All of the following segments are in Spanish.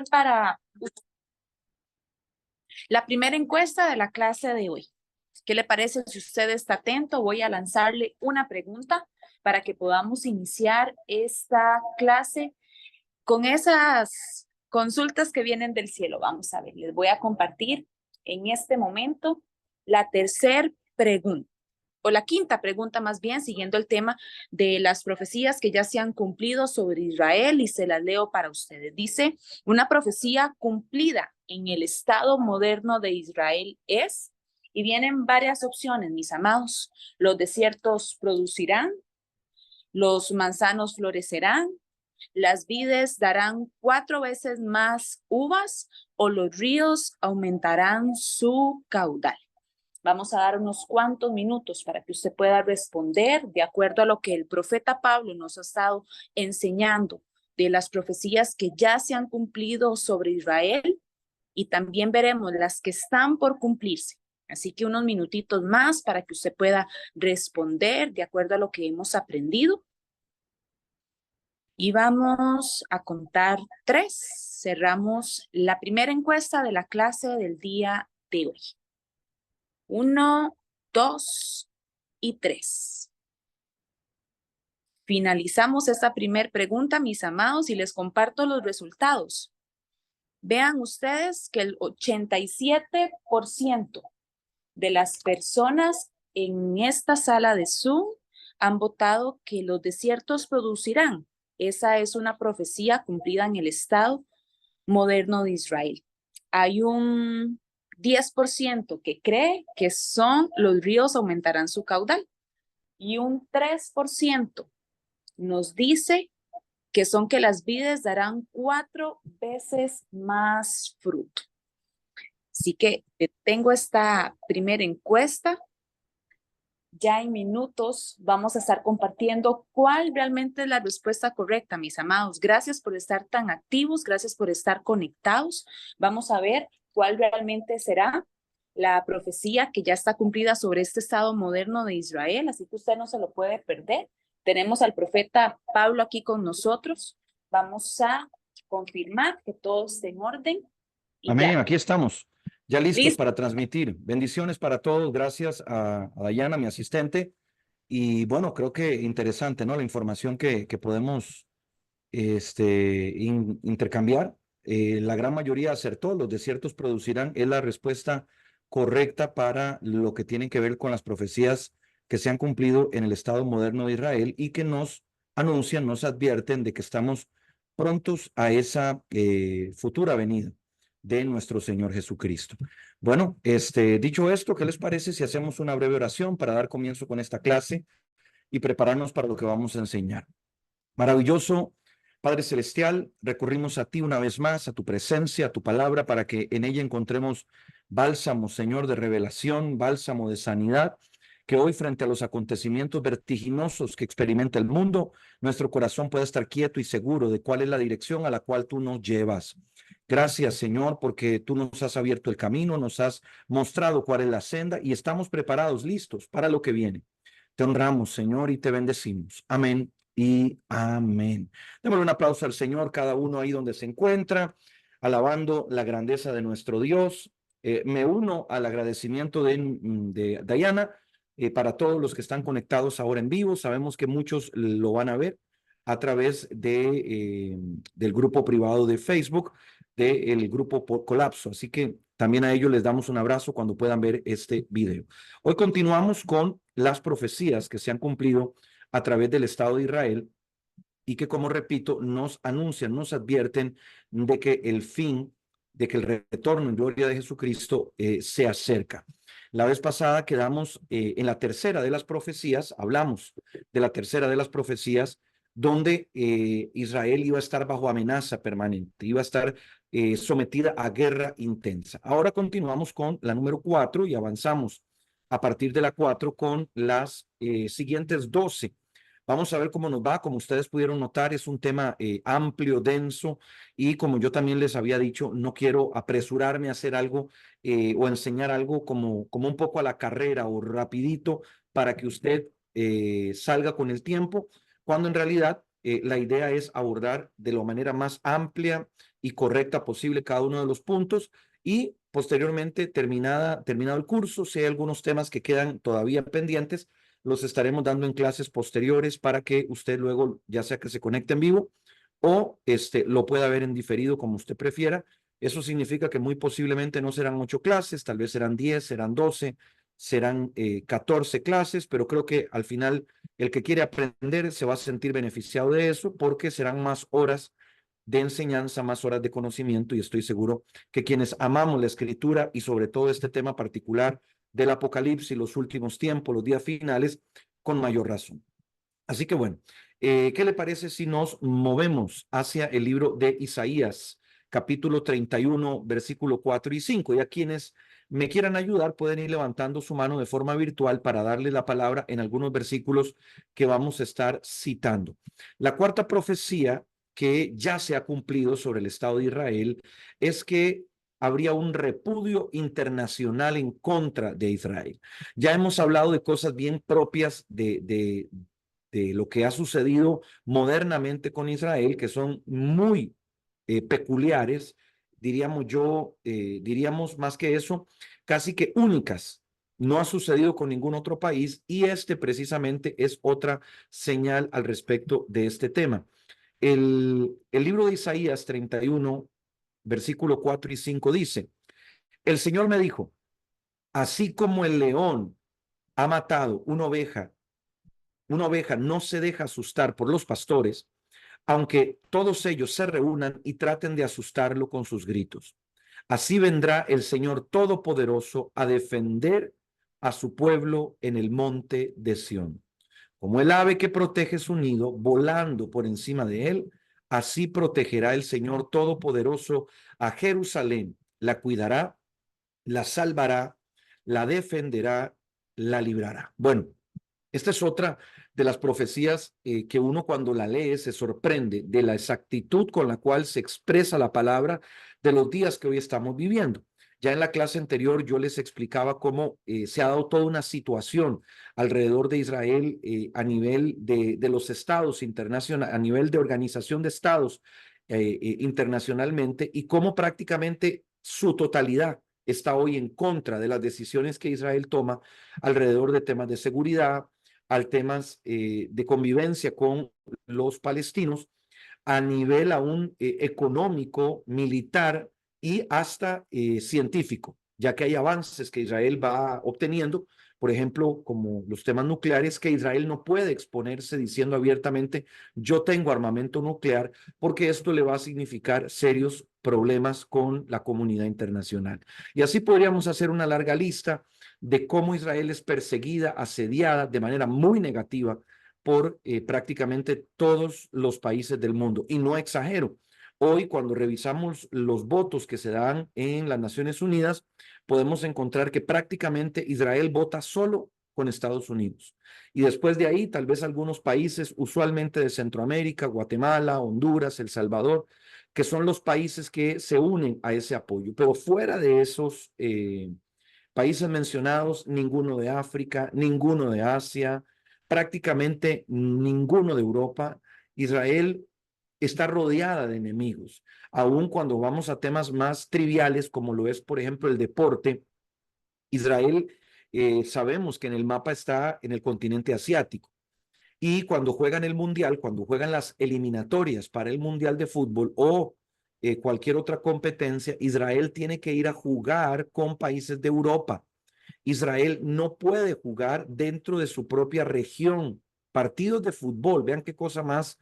para la primera encuesta de la clase de hoy. ¿Qué le parece si usted está atento? Voy a lanzarle una pregunta para que podamos iniciar esta clase con esas consultas que vienen del cielo. Vamos a ver, les voy a compartir en este momento la tercera pregunta, o la quinta pregunta más bien, siguiendo el tema de las profecías que ya se han cumplido sobre Israel, y se las leo para ustedes. Dice, una profecía cumplida en el estado moderno de Israel es, y vienen varias opciones, mis amados. Los desiertos producirán, los manzanos florecerán, las vides darán 4 veces más uvas, o los ríos aumentarán su caudal. Vamos a dar unos cuantos minutos para que usted pueda responder de acuerdo a lo que el profeta Pablo nos ha estado enseñando de las profecías que ya se han cumplido sobre Israel, y también veremos las que están por cumplirse. Así que unos minutitos más para que usted pueda responder de acuerdo a lo que hemos aprendido. Y vamos a contar 3. Cerramos la primera encuesta de la clase del día de hoy. 1, 2 y 3. Finalizamos esta primera pregunta, mis amados, y les comparto los resultados. Vean ustedes que el 87% de las personas en esta sala de Zoom han votado que los desiertos producirán. Esa es una profecía cumplida en el estado moderno de Israel. Hay un 10% que cree que son los ríos aumentarán su caudal, y un 3% nos dice que son que las vides darán 4 veces más fruto. Así que tengo esta primera encuesta. Ya en minutos vamos a estar compartiendo cuál realmente es la respuesta correcta, mis amados. Gracias por estar tan activos, gracias por estar conectados. Vamos a ver cuál realmente será la profecía que ya está cumplida sobre este estado moderno de Israel, así que usted no se lo puede perder. Tenemos al profeta Pablo aquí con nosotros. Vamos a confirmar que todo esté en orden. Y amén, ya. aquí estamos, ya listos ¿Listo? para transmitir. Bendiciones para todos, gracias a Dayana, mi asistente. Y bueno, creo que interesante, ¿no? La información que podemos intercambiar. La gran mayoría acertó, los desiertos producirán, es la respuesta correcta para lo que tiene que ver con las profecías que se han cumplido en el Estado moderno de Israel y que nos anuncian, nos advierten de que estamos prontos a esa futura venida de nuestro Señor Jesucristo. Bueno, dicho esto, ¿qué les parece si hacemos una breve oración para dar comienzo con esta clase y prepararnos para lo que vamos a enseñar? Maravilloso Padre Celestial, recurrimos a ti una vez más, a tu presencia, a tu palabra, para que en ella encontremos bálsamo, Señor, de revelación, bálsamo de sanidad, que hoy frente a los acontecimientos vertiginosos que experimenta el mundo, nuestro corazón pueda estar quieto y seguro de cuál es la dirección a la cual tú nos llevas. Gracias, Señor, porque tú nos has abierto el camino, nos has mostrado cuál es la senda y estamos preparados, listos para lo que viene. Te honramos, Señor, y te bendecimos. Amén y amén. Démosle un aplauso al Señor, cada uno ahí donde se encuentra, alabando la grandeza de nuestro Dios. Me uno al agradecimiento de Dayana para todos los que están conectados ahora en vivo. Sabemos que muchos lo van a ver a través del grupo privado de Facebook, del grupo Colapso. Así que también a ellos les damos un abrazo cuando puedan ver este video. Hoy continuamos con las profecías que se han cumplido a través del Estado de Israel y que, como repito, nos anuncian, nos advierten de que el fin, de que el retorno en gloria de Jesucristo se acerca. La vez pasada quedamos en la tercera de las profecías, hablamos de la tercera de las profecías, donde Israel iba a estar bajo amenaza permanente, iba a estar sometida a guerra intensa. Ahora continuamos con la número 4 y avanzamos a partir de la 4 con las siguientes 12. Vamos a ver cómo nos va. Como ustedes pudieron notar, es un tema amplio, denso, y como yo también les había dicho, no quiero apresurarme a hacer algo o enseñar algo como un poco a la carrera o rapidito para que usted salga con el tiempo, cuando en realidad la idea es abordar de la manera más amplia y correcta posible cada uno de los puntos y posteriormente, terminado el curso, si hay algunos temas que quedan todavía pendientes, los estaremos dando en clases posteriores para que usted luego, ya sea que se conecte en vivo o lo pueda ver en diferido como usted prefiera. Eso significa que muy posiblemente no serán 8 clases, tal vez serán 10, serán 12, serán 14 clases, pero creo que al final el que quiere aprender se va a sentir beneficiado de eso porque serán más horas de enseñanza, más horas de conocimiento y estoy seguro que quienes amamos la escritura y sobre todo este tema particular del Apocalipsis, los últimos tiempos, los días finales, con mayor razón. Así que bueno, ¿qué le parece si nos movemos hacia el libro de Isaías, capítulo 31, versículo 4 y 5? Y a quienes me quieran ayudar pueden ir levantando su mano de forma virtual para darle la palabra en algunos versículos que vamos a estar citando. La cuarta profecía que ya se ha cumplido sobre el Estado de Israel es que habría un repudio internacional en contra de Israel. Ya hemos hablado de cosas bien propias de lo que ha sucedido modernamente con Israel, que son muy peculiares, diríamos más que eso, casi que únicas. No ha sucedido con ningún otro país y este precisamente es otra señal al respecto de este tema. El libro de Isaías 31, versículo 4 y 5 dice, el Señor me dijo, así como el león ha matado una oveja no se deja asustar por los pastores, aunque todos ellos se reúnan y traten de asustarlo con sus gritos. Así vendrá el Señor Todopoderoso a defender a su pueblo en el monte de Sión. Como el ave que protege su nido, volando por encima de él, así protegerá el Señor Todopoderoso a Jerusalén, la cuidará, la salvará, la defenderá, la librará. Bueno, esta es otra de las profecías que uno cuando la lee se sorprende de la exactitud con la cual se expresa la palabra de los días que hoy estamos viviendo. Ya en la clase anterior yo les explicaba cómo se ha dado toda una situación alrededor de Israel a nivel de los estados internacionales, a nivel de organización de estados internacionalmente y cómo prácticamente su totalidad está hoy en contra de las decisiones que Israel toma alrededor de temas de seguridad, al temas de convivencia con los palestinos a nivel aún económico, militar y hasta científico, ya que hay avances que Israel va obteniendo, por ejemplo, como los temas nucleares, que Israel no puede exponerse diciendo abiertamente, yo tengo armamento nuclear, porque esto le va a significar serios problemas con la comunidad internacional. Y así podríamos hacer una larga lista de cómo Israel es perseguida, asediada de manera muy negativa por prácticamente todos los países del mundo. Y no exagero. Hoy, cuando revisamos los votos que se dan en las Naciones Unidas, podemos encontrar que prácticamente Israel vota solo con Estados Unidos. Y después de ahí, tal vez algunos países, usualmente de Centroamérica, Guatemala, Honduras, El Salvador, que son los países que se unen a ese apoyo. Pero fuera de esos países mencionados, ninguno de África, ninguno de Asia, prácticamente ninguno de Europa. Israel está rodeada de enemigos, aun cuando vamos a temas más triviales como lo es, por ejemplo, el deporte. Israel, sabemos que en el mapa está en el continente asiático y cuando juegan el mundial, cuando juegan las eliminatorias para el mundial de fútbol o cualquier otra competencia, Israel tiene que ir a jugar con países de Europa. Israel no puede jugar dentro de su propia región partidos de fútbol. Vean qué cosa más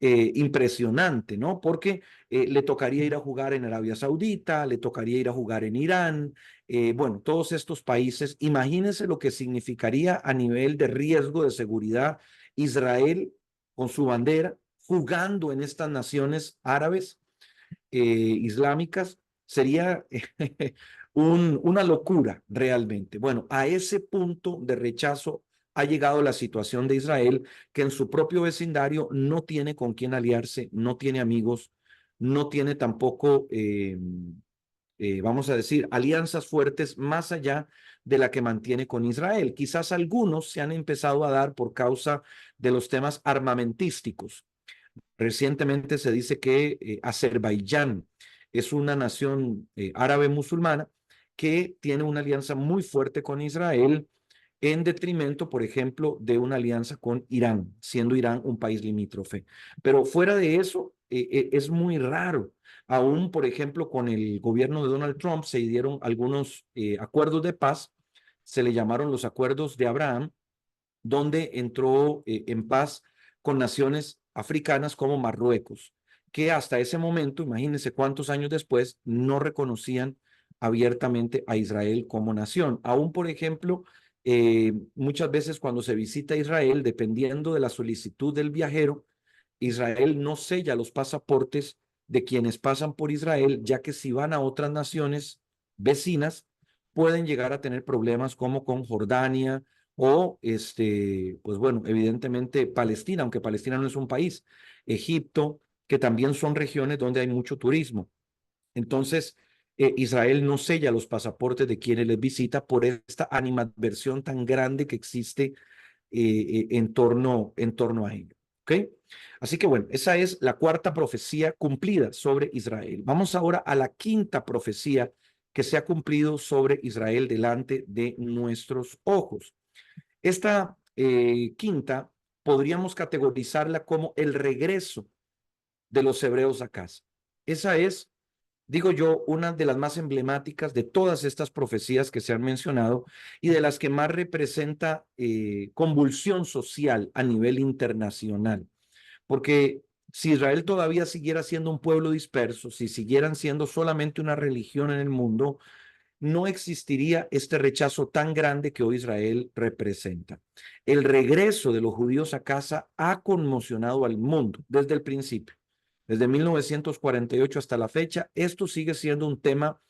impresionante, ¿no? Porque le tocaría ir a jugar en Arabia Saudita, le tocaría ir a jugar en Irán, bueno, todos estos países. Imagínense lo que significaría a nivel de riesgo de seguridad Israel con su bandera jugando en estas naciones árabes islámicas. Sería una locura realmente. Bueno, a ese punto de rechazo ha llegado la situación de Israel, que en su propio vecindario no tiene con quién aliarse, no tiene amigos, no tiene tampoco, vamos a decir, alianzas fuertes más allá de la que mantiene con Israel. Quizás algunos se han empezado a dar por causa de los temas armamentísticos. Recientemente se dice que Azerbaiyán es una nación árabe musulmana que tiene una alianza muy fuerte con Israel en detrimento, por ejemplo, de una alianza con Irán, siendo Irán un país limítrofe. Pero fuera de eso, es muy raro. Aún, por ejemplo, con el gobierno de Donald Trump se dieron algunos acuerdos de paz, se le llamaron los acuerdos de Abraham, donde entró en paz con naciones africanas como Marruecos, que hasta ese momento, imagínense cuántos años después, no reconocían abiertamente a Israel como nación. Aún, por ejemplo, muchas veces cuando se visita Israel, dependiendo de la solicitud del viajero, Israel no sella los pasaportes de quienes pasan por Israel, ya que si van a otras naciones vecinas, pueden llegar a tener problemas como con Jordania o, pues bueno, evidentemente Palestina, aunque Palestina no es un país, Egipto, que también son regiones donde hay mucho turismo. Entonces, Israel no sella los pasaportes de quienes les visita por esta animadversión tan grande que existe en torno a ello. ¿Ok? Así que bueno, esa es la cuarta profecía cumplida sobre Israel. Vamos ahora a la quinta profecía que se ha cumplido sobre Israel delante de nuestros ojos. Esta quinta podríamos categorizarla como el regreso de los hebreos a casa. Esa es, digo yo, una de las más emblemáticas de todas estas profecías que se han mencionado y de las que más representa convulsión social a nivel internacional. Porque si Israel todavía siguiera siendo un pueblo disperso, si siguieran siendo solamente una religión en el mundo, no existiría este rechazo tan grande que hoy Israel representa. El regreso de los judíos a casa ha conmocionado al mundo desde el principio. Desde 1948 hasta la fecha, esto sigue siendo un tema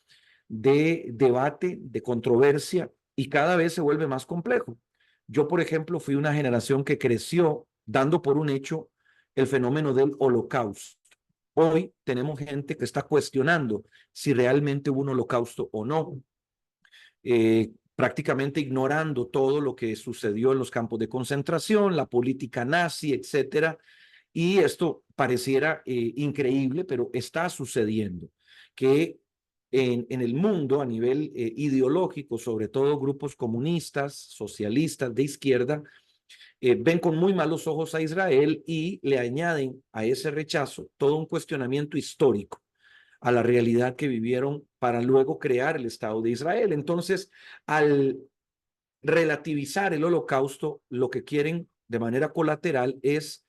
de debate, de controversia y cada vez se vuelve más complejo. Yo, por ejemplo, fui una generación que creció dando por un hecho el fenómeno del holocausto. Hoy tenemos gente que está cuestionando si realmente hubo un holocausto o no, prácticamente ignorando todo lo que sucedió en los campos de concentración, la política nazi, etcétera. Y esto pareciera increíble, pero está sucediendo, que en el mundo a nivel ideológico, sobre todo grupos comunistas, socialistas de izquierda, ven con muy malos ojos a Israel y le añaden a ese rechazo todo un cuestionamiento histórico a la realidad que vivieron para luego crear el Estado de Israel. Entonces, al relativizar el holocausto, lo que quieren de manera colateral es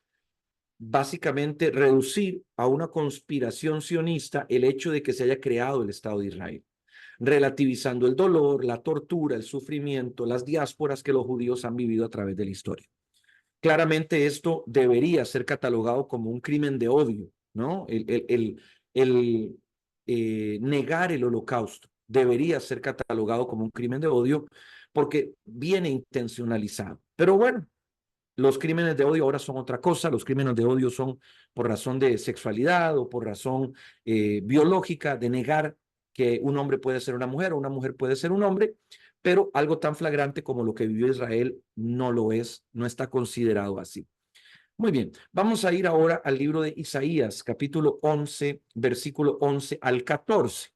básicamente reducir a una conspiración sionista el hecho de que se haya creado el Estado de Israel, relativizando el dolor, la tortura, el sufrimiento, las diásporas que los judíos han vivido a través de la historia. Claramente esto debería ser catalogado como un crimen de odio, ¿no? Negar el holocausto debería ser catalogado como un crimen de odio porque viene intencionalizado. Pero bueno, los crímenes de odio ahora son otra cosa. Los crímenes de odio son por razón de sexualidad o por razón biológica, de negar que un hombre puede ser una mujer o una mujer puede ser un hombre, pero algo tan flagrante como lo que vivió Israel no lo es, no está considerado así. Muy bien, vamos a ir ahora al libro de Isaías, capítulo 11, versículo 11 al 14.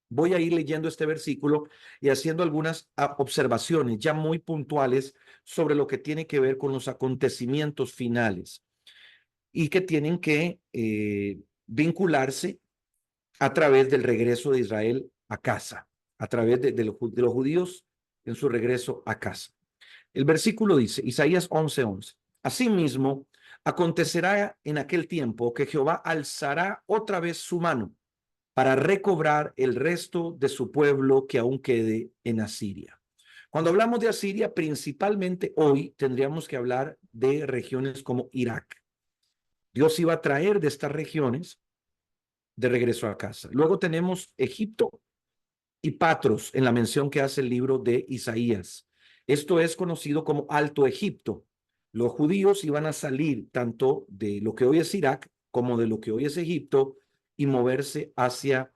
Voy a ir leyendo este versículo y haciendo algunas observaciones ya muy puntuales sobre lo que tiene que ver con los acontecimientos finales y que tienen que vincularse a través del regreso de Israel a casa, a través de los judíos en su regreso a casa. El versículo dice, Isaías 11:11, asimismo, acontecerá en aquel tiempo que Jehová alzará otra vez su mano para recobrar el resto de su pueblo que aún quede en Asiria. Cuando hablamos de Asiria, principalmente hoy tendríamos que hablar de regiones como Irak. Dios iba a traer de estas regiones de regreso a casa. Luego tenemos Egipto y Patros en la mención que hace el libro de Isaías. Esto es conocido como Alto Egipto. Los judíos iban a salir tanto de lo que hoy es Irak como de lo que hoy es Egipto y moverse hacia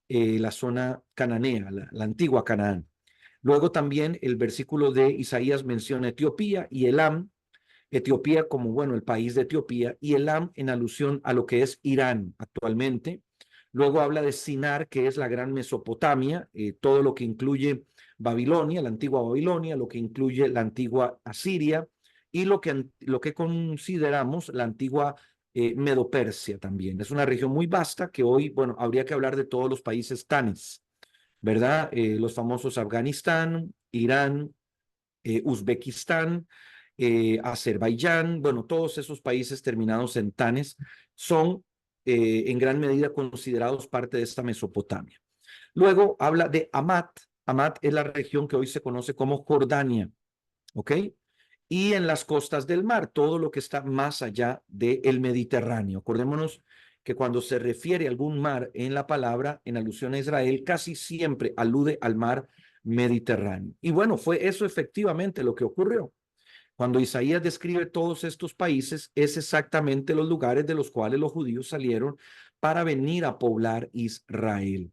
la zona cananea, la antigua Canaán. Luego también el versículo de Isaías menciona Etiopía y Elam, Etiopía como, bueno, el país de Etiopía, y Elam en alusión a lo que es Irán actualmente, Luego habla de Sinar, que es la gran Mesopotamia, todo lo que incluye Babilonia, la antigua Babilonia, lo que incluye la antigua Asiria y lo que consideramos la antigua Medo-Persia también. Es una región muy vasta que hoy, bueno, habría que hablar de todos los países tanes, ¿verdad? Los famosos Afganistán, Irán, Uzbekistán, Azerbaiyán, bueno, todos esos países terminados en tanes son en gran medida considerados parte de esta Mesopotamia. Luego habla de Amat. Amat es la región que hoy se conoce como Jordania, ¿ok? Y en las costas del mar, todo lo que está más allá del Mediterráneo. Acordémonos que cuando se refiere a algún mar en la palabra, en alusión a Israel, casi siempre alude al mar Mediterráneo. Y bueno, fue eso efectivamente lo que ocurrió. Cuando Isaías describe todos estos países, es exactamente los lugares de los cuales los judíos salieron para venir a poblar Israel.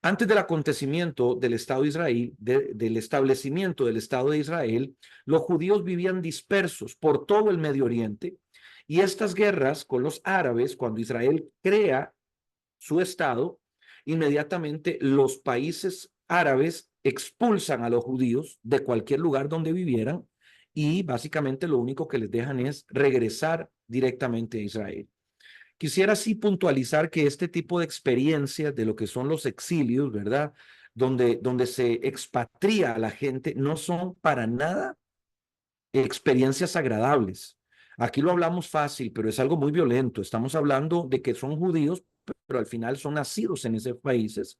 Antes del acontecimiento del Estado de Israel, del establecimiento del Estado de Israel, los judíos vivían dispersos por todo el Medio Oriente y estas guerras con los árabes, cuando Israel crea su Estado, inmediatamente los países árabes expulsan a los judíos de cualquier lugar donde vivieran y básicamente lo único que les dejan es regresar directamente a Israel. Quisiera así puntualizar que este tipo de experiencias de lo que son los exilios, ¿verdad? Donde se expatria a la gente, no son para nada experiencias agradables. Aquí lo hablamos fácil, pero es algo muy violento. Estamos hablando de que son judíos, pero al final son nacidos en esos países.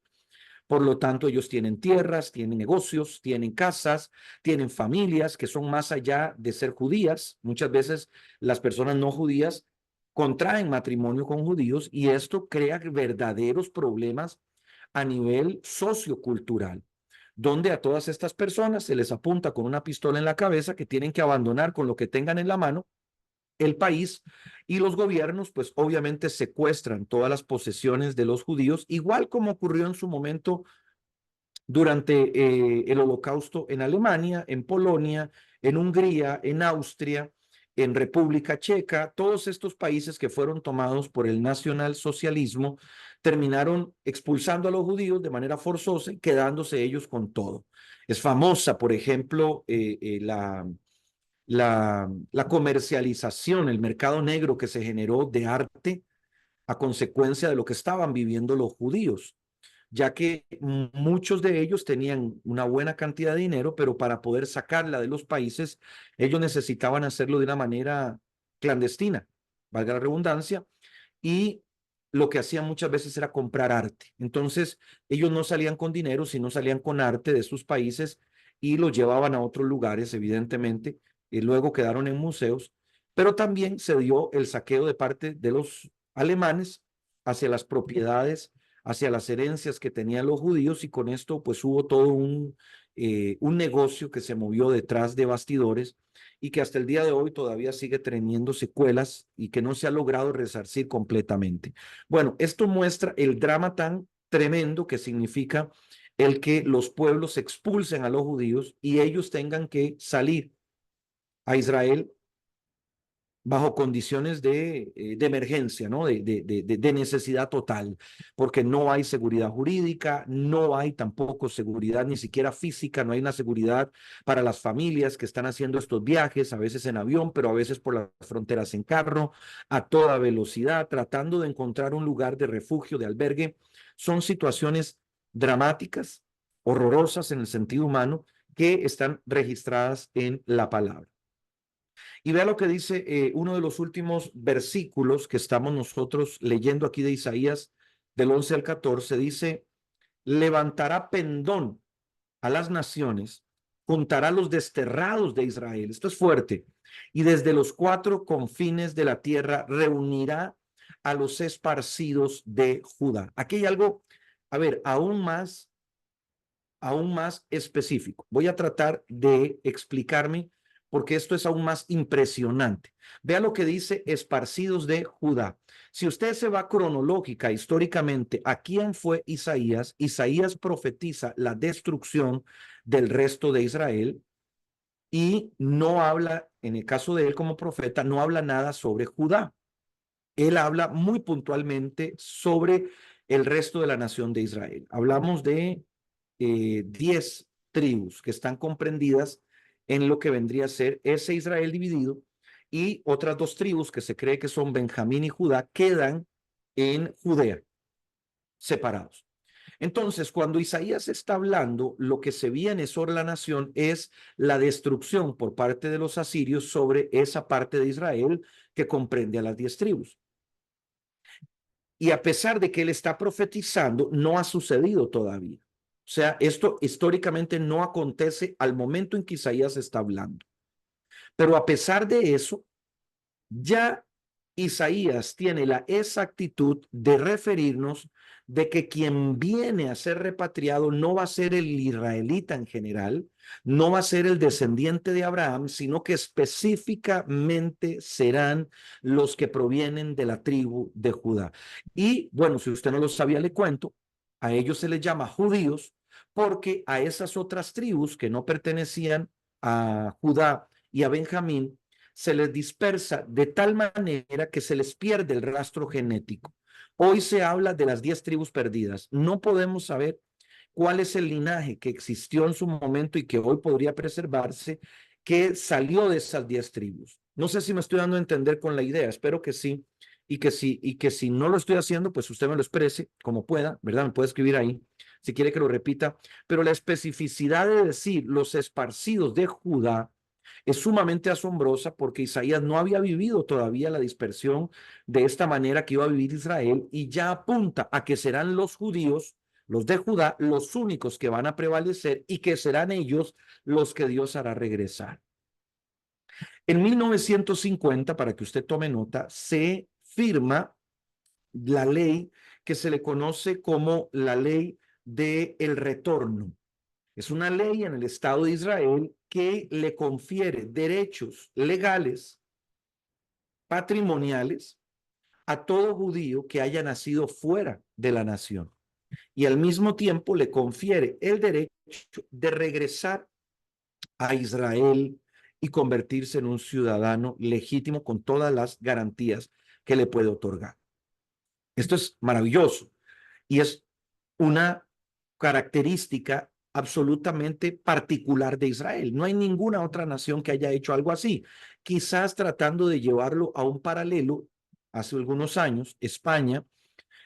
Por lo tanto, ellos tienen tierras, tienen negocios, tienen casas, tienen familias que son más allá de ser judías. Muchas veces las personas no judías contraen matrimonio con judíos y esto crea verdaderos problemas a nivel sociocultural, donde a todas estas personas se les apunta con una pistola en la cabeza que tienen que abandonar con lo que tengan en la mano el país y los gobiernos, pues obviamente secuestran todas las posesiones de los judíos, igual como ocurrió en su momento durante el Holocausto en Alemania, en Polonia, en Hungría, en Austria, en República Checa, todos estos países que fueron tomados por el nacionalsocialismo terminaron expulsando a los judíos de manera forzosa y quedándose ellos con todo. Es famosa, por ejemplo, la comercialización, el mercado negro que se generó de arte a consecuencia de lo que estaban viviendo los judíos, ya que muchos de ellos tenían una buena cantidad de dinero, pero para poder sacarla de los países, ellos necesitaban hacerlo de una manera clandestina, valga la redundancia, y lo que hacían muchas veces era comprar arte. Entonces, ellos no salían con dinero, sino salían con arte de sus países y lo llevaban a otros lugares, evidentemente, y luego quedaron en museos, pero también se dio el saqueo de parte de los alemanes hacia las propiedades, hacia las herencias que tenían los judíos y con esto pues hubo todo un negocio que se movió detrás de bastidores y que hasta el día de hoy todavía sigue teniendo secuelas y que no se ha logrado resarcir completamente. Bueno, esto muestra el drama tan tremendo que significa el que los pueblos expulsen a los judíos y ellos tengan que salir a Israel bajo condiciones de emergencia, ¿no? De necesidad total, porque no hay seguridad jurídica, no hay tampoco seguridad ni siquiera física, no hay una seguridad para las familias que están haciendo estos viajes, a veces en avión, pero a veces por las fronteras en carro, a toda velocidad, tratando de encontrar un lugar de refugio, de albergue. Son situaciones dramáticas, horrorosas en el sentido humano, que están registradas en la palabra. Y vea lo que dice uno de los últimos versículos que estamos nosotros leyendo aquí de Isaías, del 11 al 14, dice, levantará pendón a las naciones, juntará a los desterrados de Israel. Esto es fuerte. Y desde los cuatro confines de la tierra reunirá a los esparcidos de Judá. Aquí hay algo, a ver, aún más específico. Voy a tratar de explicarme porque esto es aún más impresionante. Vea lo que dice esparcidos de Judá. Si usted se va cronológica, históricamente, ¿a quién fue Isaías? Isaías profetiza la destrucción del resto de Israel y no habla, en el caso de él como profeta, no habla nada sobre Judá. él habla muy puntualmente sobre el resto de la nación de Israel. Hablamos de 10 tribus que están comprendidas en lo que vendría a ser ese Israel dividido, y otras 2 tribus que se cree que son Benjamín y Judá quedan en Judea, separados. Entonces, cuando Isaías está hablando, lo que se viene sobre la nación es la destrucción por parte de los asirios sobre esa parte de Israel que comprende a las 10 tribus. Y a pesar de que él está profetizando, no ha sucedido todavía. O sea, esto históricamente no acontece al momento en que Isaías está hablando. Pero a pesar de eso, ya Isaías tiene la exactitud de referirnos de que quien viene a ser repatriado no va a ser el israelita en general, no va a ser el descendiente de Abraham, sino que específicamente serán los que provienen de la tribu de Judá. Y bueno, si usted no lo sabía, le cuento, a ellos se les llama judíos porque a esas otras tribus que no pertenecían a Judá y a Benjamín, se les dispersa de tal manera que se les pierde el rastro genético. Hoy se habla de las 10 tribus perdidas. No podemos saber cuál es el linaje que existió en su momento y que hoy podría preservarse, que salió de esas 10 tribus. No sé si me estoy dando a entender con la idea, espero que sí, y que si no lo estoy haciendo, pues usted me lo exprese como pueda, ¿verdad? Me puede escribir ahí si quiere que lo repita, pero la especificidad de decir los esparcidos de Judá es sumamente asombrosa porque Isaías no había vivido todavía la dispersión de esta manera que iba a vivir Israel, y ya apunta a que serán los judíos, los de Judá, los únicos que van a prevalecer y que serán ellos los que Dios hará regresar. En 1950, para que usted tome nota, se firma la ley que se le conoce como la ley del retorno. Es una ley en el Estado de Israel que le confiere derechos legales, patrimoniales, a todo judío que haya nacido fuera de la nación. Y al mismo tiempo le confiere el derecho de regresar a Israel y convertirse en un ciudadano legítimo con todas las garantías que le puede otorgar. Esto es maravilloso y es una característica absolutamente particular de Israel. No hay ninguna otra nación que haya hecho algo así. Quizás tratando de llevarlo a un paralelo, hace algunos años, España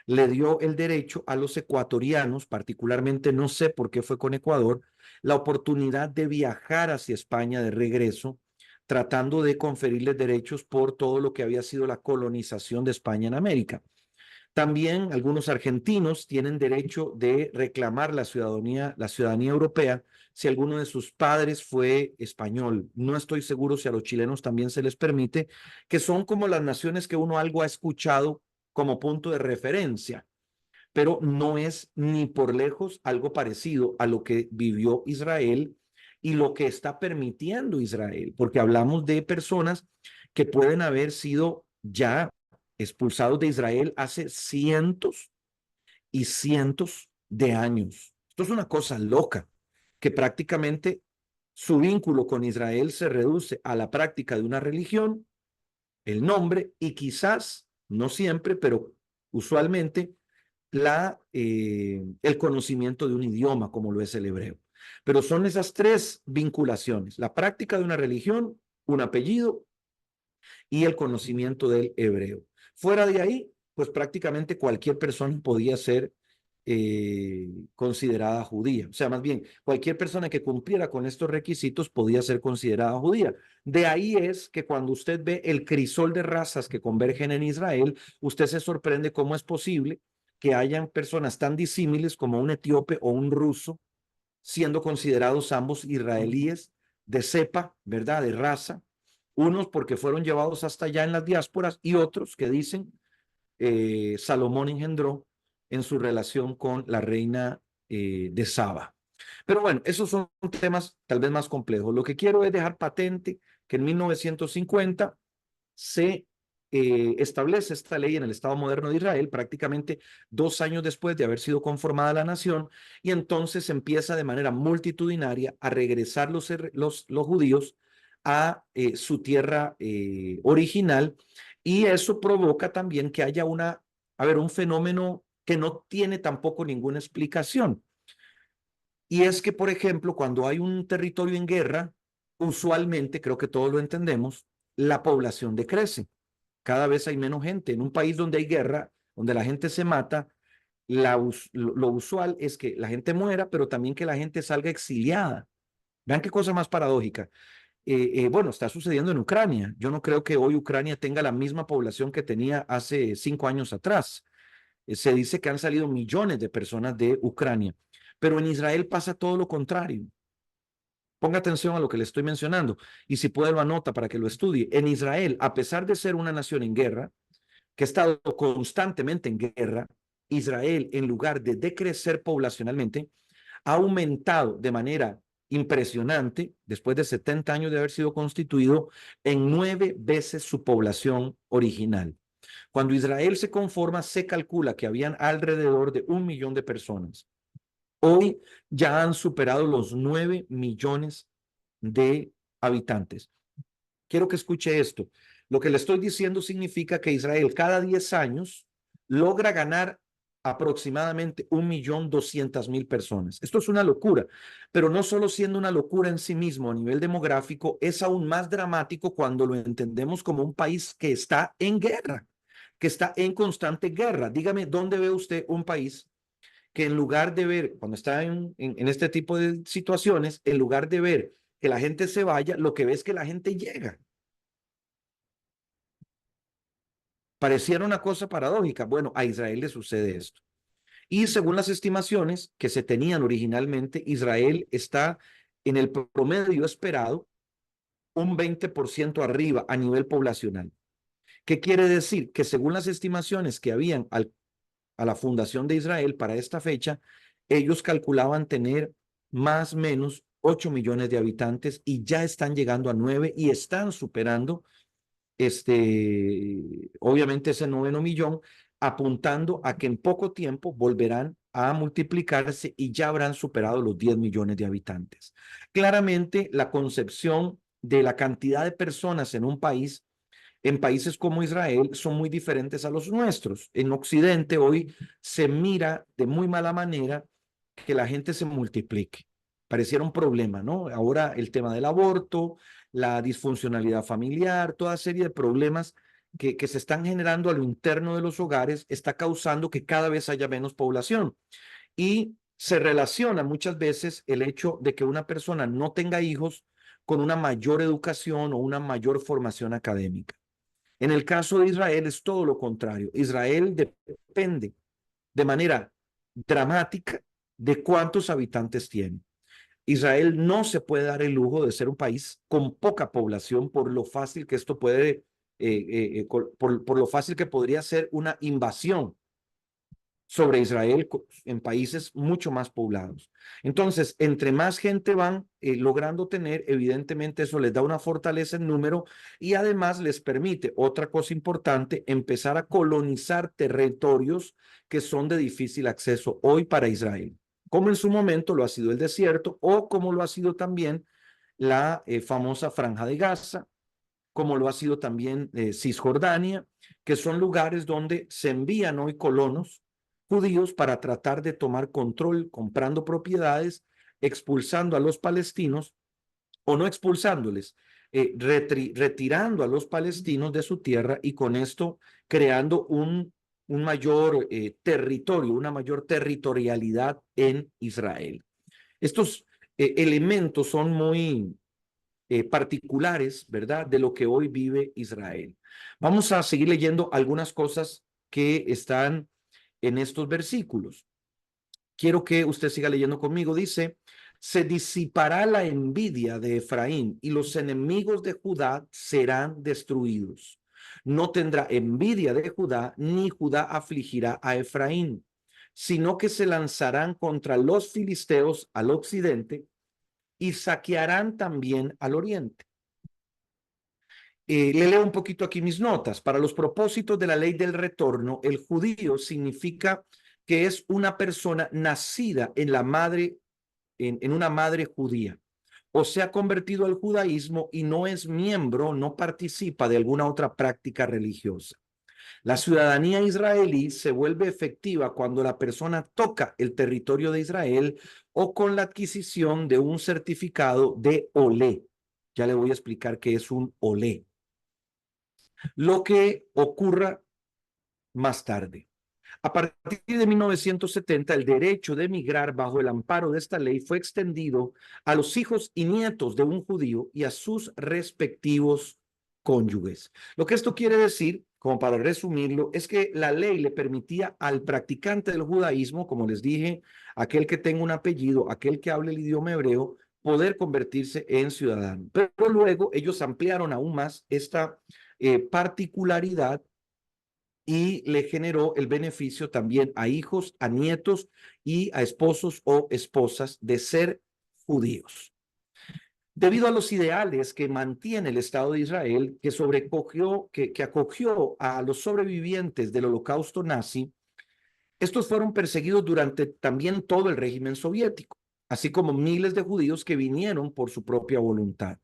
le dio el derecho a los ecuatorianos, particularmente no sé por qué fue con Ecuador, la oportunidad de viajar hacia España de regreso, tratando de conferirles derechos por todo lo que había sido la colonización de España en América. También algunos argentinos tienen derecho de reclamar la ciudadanía europea si alguno de sus padres fue español. No estoy seguro si a los chilenos también se les permite, que son como las naciones que uno algo ha escuchado como punto de referencia, pero no es ni por lejos algo parecido a lo que vivió Israel y lo que está permitiendo Israel, porque hablamos de personas que pueden haber sido ya expulsados de Israel hace cientos y cientos de años. Esto es una cosa loca, que prácticamente su vínculo con Israel se reduce a la práctica de una religión, el nombre y quizás, no siempre, pero usualmente, el conocimiento de un idioma como lo es el hebreo. Pero son esas 3 vinculaciones: la práctica de una religión, un apellido y el conocimiento del hebreo. Fuera de ahí, pues prácticamente cualquier persona podía ser considerada judía. O sea, más bien, cualquier persona que cumpliera con estos requisitos podía ser considerada judía. De ahí es que cuando usted ve el crisol de razas que convergen en Israel, usted se sorprende cómo es posible que hayan personas tan disímiles como un etíope o un ruso, siendo considerados ambos israelíes de cepa, ¿verdad? De raza, unos porque fueron llevados hasta allá en las diásporas y otros que dicen Salomón engendró en su relación con la reina de Saba. Pero bueno, esos son temas tal vez más complejos. Lo que quiero es dejar patente que en 1950 se establece esta ley en el Estado moderno de Israel, prácticamente 2 años después de haber sido conformada la nación, y entonces empieza de manera multitudinaria a regresar los judíos a su tierra original, Y eso provoca también que haya un fenómeno que no tiene tampoco ninguna explicación. Y es que, por ejemplo, cuando hay un territorio en guerra, usualmente, creo que todos lo entendemos, la población decrece. Cada vez hay menos gente. En un país donde hay guerra, donde la gente se mata, lo usual es que la gente muera, pero también que la gente salga exiliada. Vean qué cosa más paradójica. Bueno, está sucediendo en Ucrania. Yo no creo que hoy Ucrania tenga la misma población que tenía hace 5 años atrás. Se dice que han salido millones de personas de Ucrania, pero en Israel pasa todo lo contrario. Ponga atención a lo que le estoy mencionando y si puede lo anota para que lo estudie. En Israel, a pesar de ser una nación en guerra, que ha estado constantemente en guerra, Israel, en lugar de decrecer poblacionalmente, ha aumentado de manera impresionante, después de 70 años de haber sido constituido, en 9 veces su población original. Cuando Israel se conforma, se calcula que habían alrededor de 1 millón de personas. Hoy ya han superado los 9 millones de habitantes. Quiero que escuche esto. Lo que le estoy diciendo significa que Israel cada 10 años logra ganar aproximadamente 1.200.000 personas. Esto es una locura, pero no solo siendo una locura en sí mismo a nivel demográfico, es aún más dramático cuando lo entendemos como un país que está en guerra, que está en constante guerra. Dígame, ¿dónde ve usted un país que en lugar de ver, cuando está en este tipo de situaciones, en lugar de ver que la gente se vaya, lo que ve es que la gente llega? Pareciera una cosa paradójica. Bueno, a Israel le sucede esto. Y según las estimaciones que se tenían originalmente, Israel está en el promedio esperado un 20% arriba a nivel poblacional. ¿Qué quiere decir? Que según las estimaciones que habían a la fundación de Israel para esta fecha, ellos calculaban tener más o menos 8 millones de habitantes y ya están llegando a 9 y están superando obviamente ese 9 millón, apuntando a que en poco tiempo volverán a multiplicarse y ya habrán superado los 10 millones de habitantes. Claramente, la concepción de la cantidad de personas en un país, en países como Israel, son muy diferentes a los nuestros. En Occidente hoy se mira de muy mala manera que la gente se multiplique. Pareciera un problema, ¿no? Ahora el tema del aborto, la disfuncionalidad familiar, toda serie de problemas que se están generando a lo interno de los hogares está causando que cada vez haya menos población. Y se relaciona muchas veces el hecho de que una persona no tenga hijos con una mayor educación o una mayor formación académica. En el caso de Israel es todo lo contrario. Israel depende de manera dramática de cuántos habitantes tiene. Israel no se puede dar el lujo de ser un país con poca población por lo fácil que esto puede, por lo fácil que podría ser una invasión sobre Israel en países mucho más poblados. Entonces, entre más gente van logrando tener, evidentemente eso les da una fortaleza en número y además les permite, otra cosa importante, empezar a colonizar territorios que son de difícil acceso hoy para Israel, como en su momento lo ha sido el desierto o como lo ha sido también la famosa Franja de Gaza, como lo ha sido también Cisjordania, que son lugares donde se envían hoy colonos judíos para tratar de tomar control, comprando propiedades, expulsando a los palestinos o no expulsándoles, retirando a los palestinos de su tierra y con esto creando un mayor territorio, una mayor territorialidad en Israel. Estos elementos son muy particulares, ¿verdad?, de lo que hoy vive Israel. Vamos a seguir leyendo algunas cosas que están en estos versículos. Quiero que usted siga leyendo conmigo. Dice, se disipará la envidia de Efraín y los enemigos de Judá serán destruidos. No tendrá envidia de Judá, ni Judá afligirá a Efraín, sino que se lanzarán contra los filisteos al occidente y saquearán también al oriente. Le leo un poquito aquí mis notas. Para los propósitos de la ley del retorno, el judío significa que es una persona nacida en la madre, en una madre judía. o se ha convertido al judaísmo y no es miembro, no participa de alguna otra práctica religiosa. La ciudadanía israelí se vuelve efectiva cuando la persona toca el territorio de Israel o con la adquisición de un certificado de olé. Ya le voy a explicar qué es un olé. Lo que ocurra más tarde. A partir de 1970, el derecho de emigrar bajo el amparo de esta ley fue extendido a los hijos y nietos de un judío y a sus respectivos cónyuges. Lo que esto quiere decir, como para resumirlo, es que la ley le permitía al practicante del judaísmo, como les dije, aquel que tenga un apellido, aquel que hable el idioma hebreo, poder convertirse en ciudadano. Pero luego ellos ampliaron aún más esta particularidad y le generó el beneficio también a hijos, a nietos y a esposos o esposas de ser judíos. Debido a los ideales que mantiene el Estado de Israel, que acogió a los sobrevivientes del holocausto nazi, estos fueron perseguidos durante también todo el régimen soviético, así como miles de judíos que vinieron por su propia voluntad.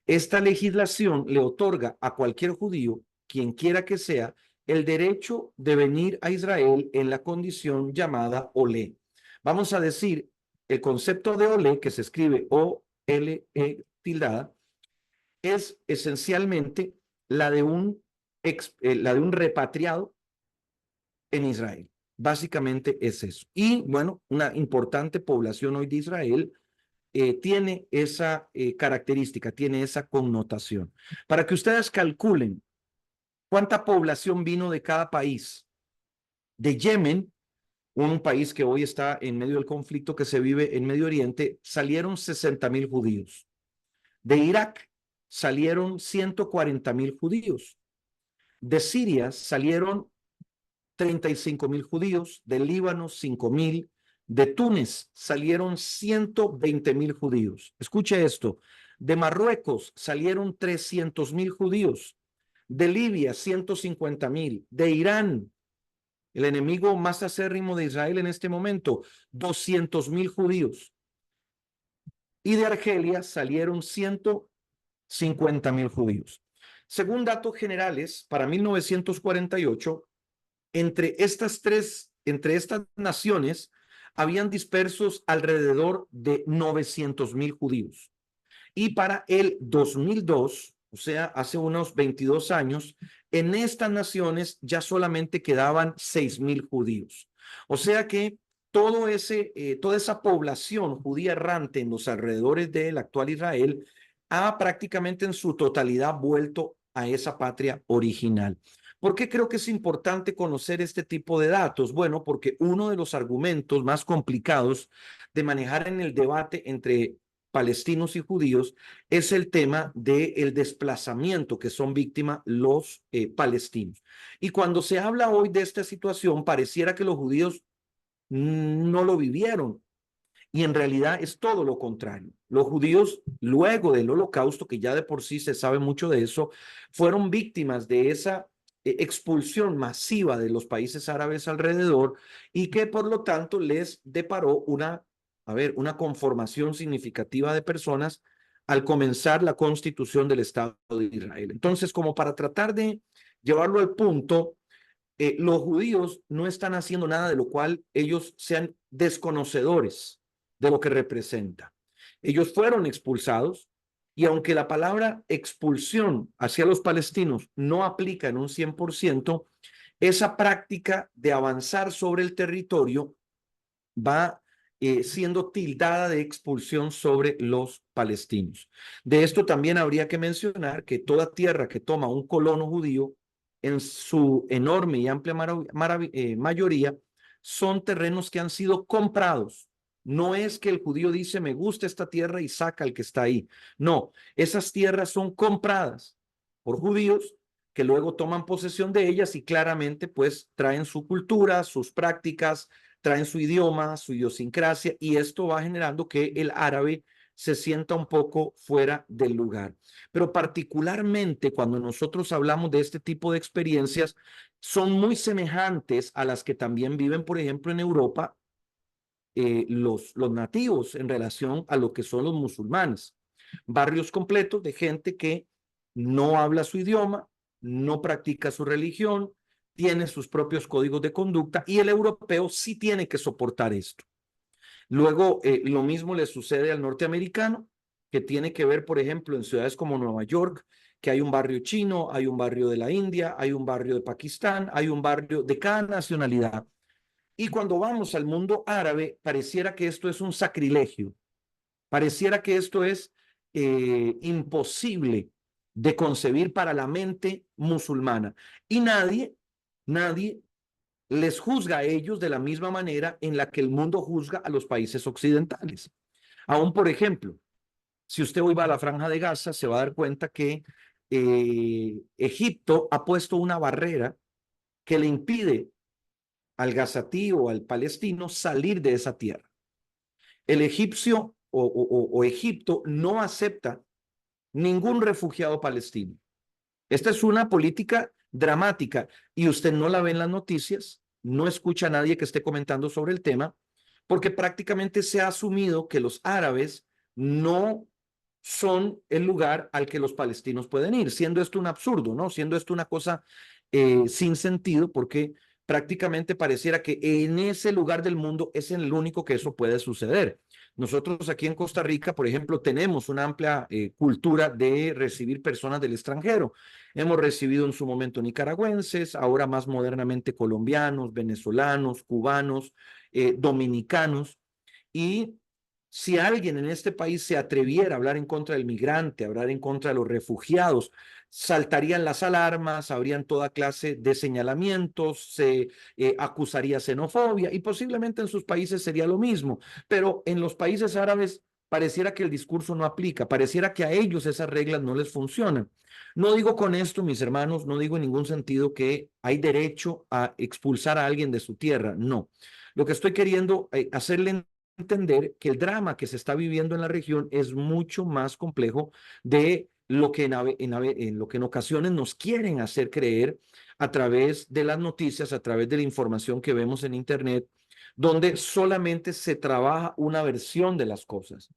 Esta legislación le otorga a cualquier judío, quien quiera que sea, el derecho de venir a Israel en la condición llamada olé. Vamos a decir, el concepto de olé, que se escribe O-L-E tildada, es esencialmente la de un repatriado en Israel. Básicamente es eso. Y bueno, una importante población hoy de Israel tiene esa característica, tiene esa connotación. Para que ustedes calculen cuánta población vino de cada país. De Yemen, un país que hoy está en medio del conflicto que se vive en Medio Oriente, salieron 60,000 judíos. De Irak salieron 140,000 judíos. De Siria salieron 35,000 judíos. De Líbano, 5,000. De Túnez salieron 120,000 judíos. Escuche esto. De Marruecos salieron 300,000 judíos. De Libia, 150,000. De Irán, el enemigo más acérrimo de Israel en este momento, 200,000 judíos. Y de Argelia salieron 150,000 judíos. Según datos generales, para 1948, entre estas naciones, habían dispersos alrededor de 900,000 judíos. Y para el 2002, o sea, hace unos 22 años, en estas naciones ya solamente quedaban 6,000 judíos. O sea que toda esa población judía errante en los alrededores del actual Israel ha prácticamente en su totalidad vuelto a esa patria original. ¿Por qué creo que es importante conocer este tipo de datos? Bueno, porque uno de los argumentos más complicados de manejar en el debate entre palestinos y judíos es el tema del desplazamiento que son víctimas los palestinos. Y cuando se habla hoy de esta situación, pareciera que los judíos no lo vivieron. Y en realidad es todo lo contrario. Los judíos, luego del holocausto, que ya de por sí se sabe mucho de eso, fueron víctimas de esa expulsión masiva de los países árabes alrededor y que por lo tanto les deparó una conformación significativa de personas al comenzar la constitución del Estado de Israel. Entonces, como para tratar de llevarlo al punto, los judíos no están haciendo nada de lo cual ellos sean desconocedores de lo que representa. Ellos fueron expulsados y aunque la palabra expulsión hacia los palestinos no aplica en un 100%, esa práctica de avanzar sobre el territorio va siendo tildada de expulsión sobre los palestinos. De esto también habría que mencionar que toda tierra que toma un colono judío, en su enorme y amplia mayoría, son terrenos que han sido comprados. No es que el judío dice, me gusta esta tierra y saca al que está ahí. No, esas tierras son compradas por judíos que luego toman posesión de ellas y claramente pues traen su cultura, sus prácticas, traen su idioma, su idiosincrasia, y esto va generando que el árabe se sienta un poco fuera del lugar. Pero particularmente cuando nosotros hablamos de este tipo de experiencias, son muy semejantes a las que también viven, por ejemplo, en Europa, los nativos en relación a lo que son los musulmanes. barrios completos de gente que no habla su idioma, no practica su religión, tiene sus propios códigos de conducta y el europeo sí tiene que soportar esto. Luego, lo mismo le sucede al norteamericano, que tiene que ver, por ejemplo, en ciudades como Nueva York, que hay un barrio chino, hay un barrio de la India, hay un barrio de Pakistán, hay un barrio de cada nacionalidad. Y cuando vamos al mundo árabe, pareciera que esto es un sacrilegio, pareciera que esto es imposible de concebir para la mente musulmana. Y nadie les juzga a ellos de la misma manera en la que el mundo juzga a los países occidentales. Aún, por ejemplo, si usted hoy va a la Franja de Gaza, se va a dar cuenta que Egipto ha puesto una barrera que le impide al gazatí o al palestino salir de esa tierra. El egipcio o Egipto no acepta ningún refugiado palestino. Esta es una política dramática y usted no la ve en las noticias, no escucha a nadie que esté comentando sobre el tema, porque prácticamente se ha asumido que los árabes no son el lugar al que los palestinos pueden ir, siendo esto un absurdo, ¿no? Siendo esto una cosa sin sentido, porque prácticamente pareciera que en ese lugar del mundo es el único que eso puede suceder. Nosotros aquí en Costa Rica, por ejemplo, tenemos una amplia cultura de recibir personas del extranjero. Hemos recibido en su momento nicaragüenses, ahora más modernamente colombianos, venezolanos, cubanos, dominicanos. Y si alguien en este país se atreviera a hablar en contra del migrante, a hablar en contra de los refugiados, saltarían las alarmas, habrían toda clase de señalamientos, se acusaría xenofobia y posiblemente en sus países sería lo mismo. Pero en los países árabes pareciera que el discurso no aplica, pareciera que a ellos esas reglas no les funcionan. No digo con esto, mis hermanos, no digo en ningún sentido que hay derecho a expulsar a alguien de su tierra, no. Lo que estoy queriendo hacerle entender que el drama que se está viviendo en la región es mucho más complejo de lo que lo que en ocasiones nos quieren hacer creer a través de las noticias, a través de la información que vemos en Internet, donde solamente se trabaja una versión de las cosas.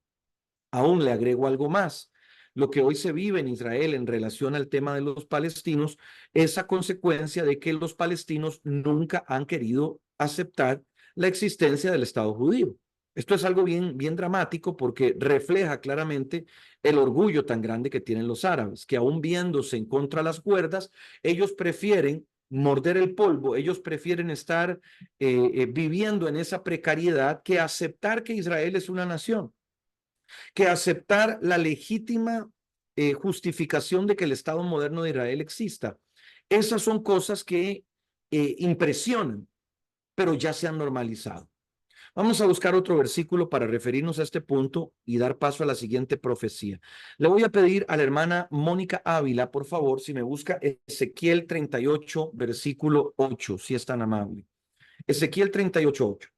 Aún le agrego algo más. Lo que hoy se vive en Israel en relación al tema de los palestinos es a consecuencia de que los palestinos nunca han querido aceptar la existencia del Estado judío. Esto es algo bien dramático porque refleja claramente el orgullo tan grande que tienen los árabes, que aún viéndose en contra de las cuerdas, ellos prefieren morder el polvo, ellos prefieren estar viviendo en esa precariedad que aceptar que Israel es una nación, que aceptar la legítima justificación de que el Estado moderno de Israel exista. Esas son cosas que impresionan, pero ya se han normalizado. Vamos a buscar otro versículo para referirnos a este punto y dar paso a la siguiente profecía. Le voy a pedir a la hermana Mónica Ávila, por favor, si me busca Ezequiel 38, versículo 8, si es tan amable. Ezequiel 38, 8.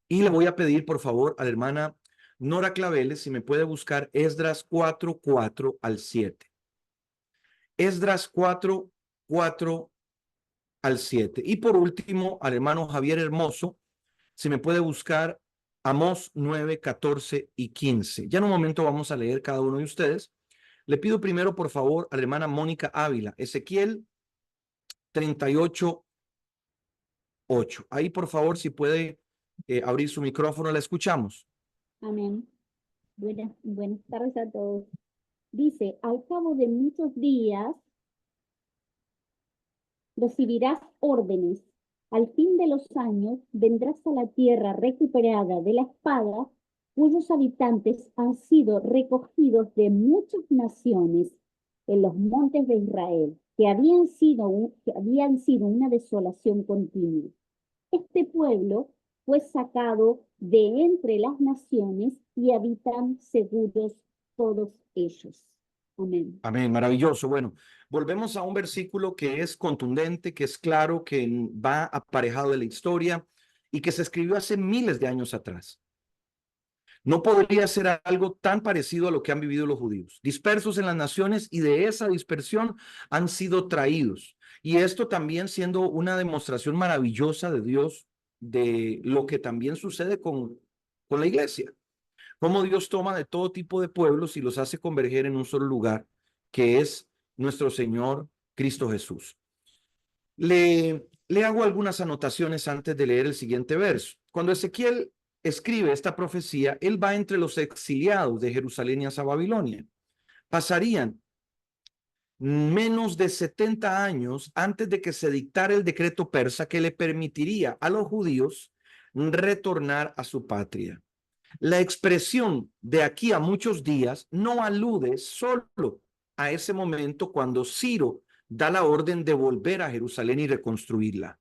Y le voy a pedir, por favor, a la hermana Nora Claveles, si me puede buscar Esdras 4, 4 al 7. Esdras 4, 4 al 7. Y por último, al hermano Javier Hermoso, si me puede buscar Amós 9, 14 y 15. Ya en un momento vamos a leer cada uno de ustedes. Le pido primero, por favor, a la hermana Mónica Ávila, Ezequiel 38, 8. Ahí, por favor, si puede abrir su micrófono, la escuchamos. Amén. Buenas tardes a todos. Dice, al cabo de muchos días recibirás órdenes. Al fin de los años vendrás a la tierra recuperada de la espada, cuyos habitantes han sido recogidos de muchas naciones en los montes de Israel, que habían sido una desolación continua. Este pueblo fue sacado de entre las naciones y habitan seguros todos ellos. Amén. Amén, maravilloso. Bueno, volvemos a un versículo que es contundente, que es claro, que va aparejado de la historia y que se escribió hace miles de años atrás. No podría ser algo tan parecido a lo que han vivido los judíos, dispersos en las naciones, y de esa dispersión han sido traídos. Y esto también siendo una demostración maravillosa de Dios, de lo que también sucede con con la iglesia. Cómo Dios toma de todo tipo de pueblos y los hace converger en un solo lugar, que es nuestro Señor Cristo Jesús. Le hago algunas anotaciones antes de leer el siguiente verso. Cuando Ezequiel escribe esta profecía, él va entre los exiliados de Jerusalén hacia Babilonia. Pasarían menos de 70 años antes de que se dictara el decreto persa que le permitiría a los judíos retornar a su patria. La expresión de aquí a muchos días no alude solo a ese momento cuando Ciro da la orden de volver a Jerusalén y reconstruirla.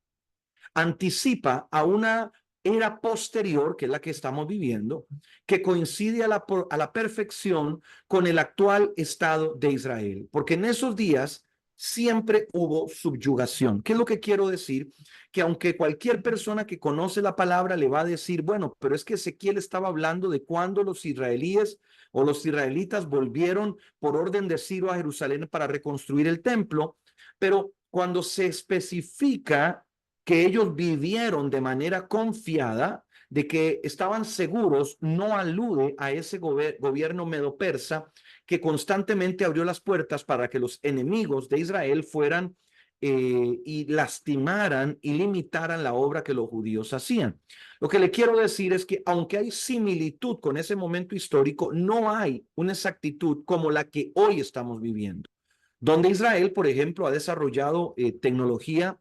Anticipa a una era posterior, que es la que estamos viviendo, que coincide a la perfección con el actual Estado de Israel, porque en esos días siempre hubo subyugación. ¿Qué es lo que quiero decir? Que aunque cualquier persona que conoce la palabra le va a decir, bueno, pero es que Ezequiel estaba hablando de cuando los israelíes o los israelitas volvieron por orden de Ciro a Jerusalén para reconstruir el templo, pero cuando se especifica que ellos vivieron de manera confiada, de que estaban seguros, no alude a ese gobierno medo-persa que constantemente abrió las puertas para que los enemigos de Israel fueran y lastimaran y limitaran la obra que los judíos hacían. Lo que le quiero decir es que aunque hay similitud con ese momento histórico, no hay una exactitud como la que hoy estamos viviendo, donde Israel, por ejemplo, ha desarrollado tecnología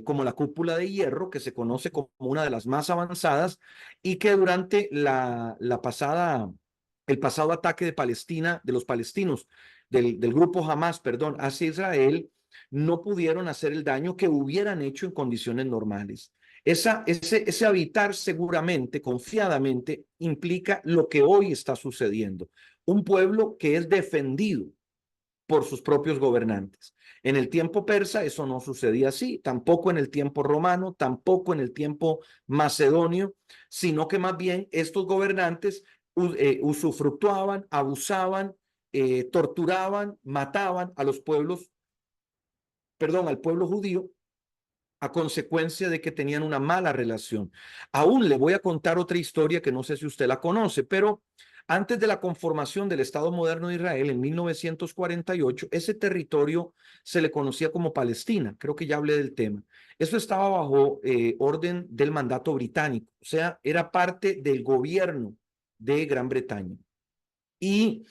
como la cúpula de hierro, que se conoce como una de las más avanzadas, y que durante el pasado ataque de Palestina, de los palestinos, del grupo Hamas, perdón, hacia Israel, no pudieron hacer el daño que hubieran hecho en condiciones normales. Ese habitar seguramente, confiadamente, implica lo que hoy está sucediendo. Un pueblo que es defendido por sus propios gobernantes. En el tiempo persa eso no sucedía así, tampoco en el tiempo romano, tampoco en el tiempo macedonio, sino que más bien estos gobernantes usufructuaban, abusaban, torturaban, mataban a los pueblos, perdón, al pueblo judío a consecuencia de que tenían una mala relación. Aún le voy a contar otra historia que no sé si usted la conoce, pero antes de la conformación del Estado moderno de Israel en 1948, ese territorio se le conocía como Palestina. Creo que ya hablé del tema. Eso estaba bajo orden del mandato británico, o sea, era parte del gobierno de Gran Bretaña. Y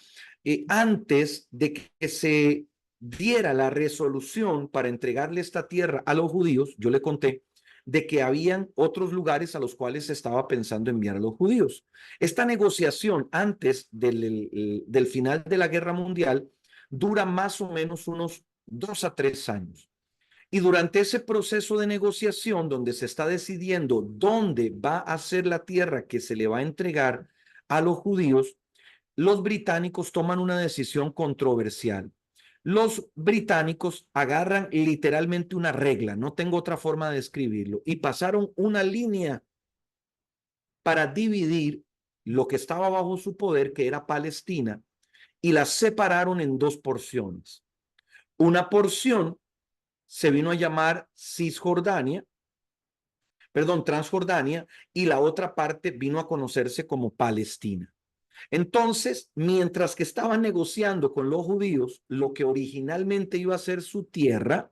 antes de que se diera la resolución para entregarle esta tierra a los judíos, yo le conté de que habían otros lugares a los cuales se estaba pensando enviar a los judíos. Esta negociación antes del final de la Guerra Mundial dura más o menos unos 2 a 3 años. Y durante ese proceso de negociación, donde se está decidiendo dónde va a ser la tierra que se le va a entregar a los judíos, los británicos toman una decisión controversial. Los británicos agarran literalmente una regla, no tengo otra forma de describirlo, y pasaron una línea para dividir lo que estaba bajo su poder, que era Palestina, y la separaron en 2 porciones. Una porción se vino a llamar Transjordania, y la otra parte vino a conocerse como Palestina. Entonces, mientras que estaban negociando con los judíos lo que originalmente iba a ser su tierra,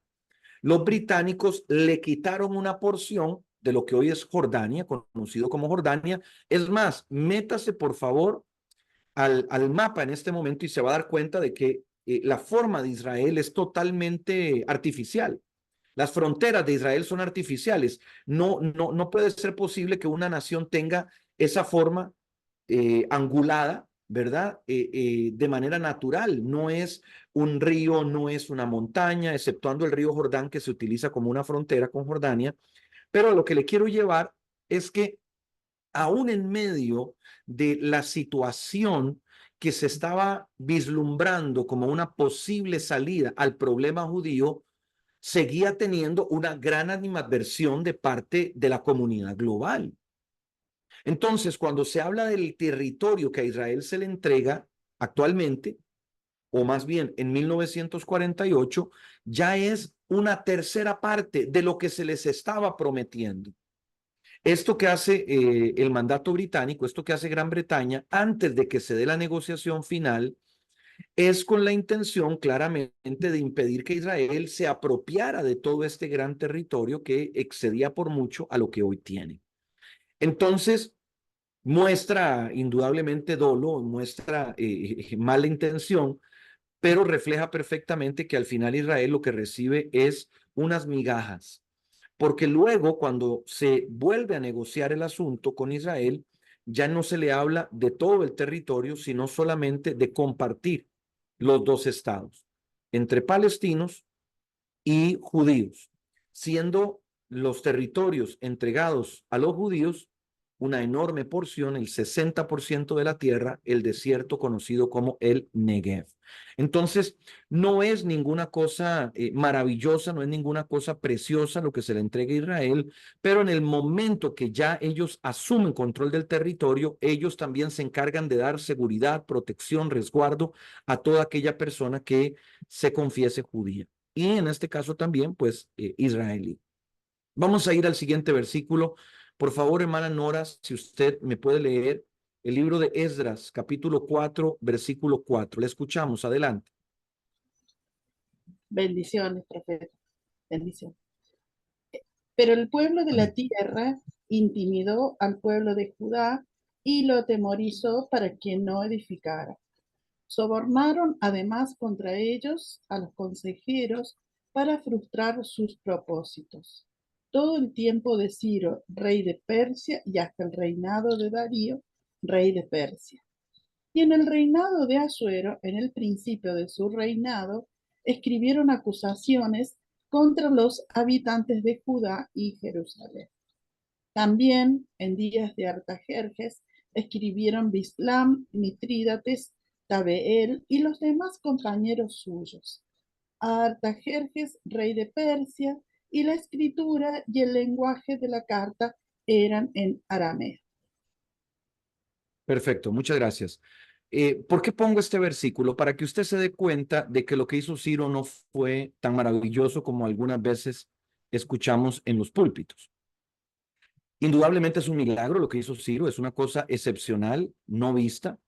los británicos le quitaron una porción de lo que hoy es Jordania, conocido como Jordania. Es más, métase por favor al mapa en este momento y se va a dar cuenta de que la forma de Israel es totalmente artificial. Las fronteras de Israel son artificiales. No puede ser posible que una nación tenga esa forma angulada, ¿verdad? De manera natural. No es un río, no es una montaña, exceptuando el río Jordán que se utiliza como una frontera con Jordania. Pero lo que le quiero llevar es que aún en medio de la situación que se estaba vislumbrando como una posible salida al problema judío, seguía teniendo una gran animadversión de parte de la comunidad global. Entonces, cuando se habla del territorio que a Israel se le entrega actualmente, o más bien en 1948, ya es una tercera parte de lo que se les estaba prometiendo. Esto que hace el mandato británico, esto que hace Gran Bretaña, antes de que se dé la negociación final, es con la intención claramente de impedir que Israel se apropiara de todo este gran territorio que excedía por mucho a lo que hoy tiene. Entonces, muestra indudablemente dolo, muestra mala intención, pero refleja perfectamente que al final Israel lo que recibe es unas migajas, porque luego cuando se vuelve a negociar el asunto con Israel, ya no se le habla de todo el territorio, sino solamente de compartir los dos estados entre palestinos y judíos, siendo los territorios entregados a los judíos una enorme porción, el 60% de la tierra, el desierto conocido como el Negev. Entonces, no es ninguna cosa maravillosa, no es ninguna cosa preciosa lo que se le entrega a Israel, pero en el momento que ya ellos asumen control del territorio, ellos también se encargan de dar seguridad, protección, resguardo a toda aquella persona que se confiese judía. Y en este caso también, pues, israelí. Vamos a ir al siguiente versículo. Por favor, hermana Nora, si usted me puede leer el libro de Esdras, capítulo 4, versículo 4. Le escuchamos, adelante. Bendiciones, profeta. Bendiciones. Pero el pueblo de la tierra intimidó al pueblo de Judá y lo atemorizó para que no edificara. Sobornaron además contra ellos a los consejeros para frustrar sus propósitos. Todo el tiempo de Ciro, rey de Persia, y hasta el reinado de Darío, rey de Persia. Y en el reinado de Asuero, en el principio de su reinado, escribieron acusaciones contra los habitantes de Judá y Jerusalén. También en días de Artajerjes escribieron Bislam, Mitrídates, Tabeel y los demás compañeros suyos. A Artajerjes, rey de Persia, y la escritura y el lenguaje de la carta eran en arameo. Perfecto, muchas gracias. ¿Por qué pongo este versículo? Para que usted se dé cuenta de que lo que hizo Ciro no fue tan maravilloso como algunas veces escuchamos en los púlpitos. Indudablemente es un milagro lo que hizo Ciro, es una cosa excepcional, no vista,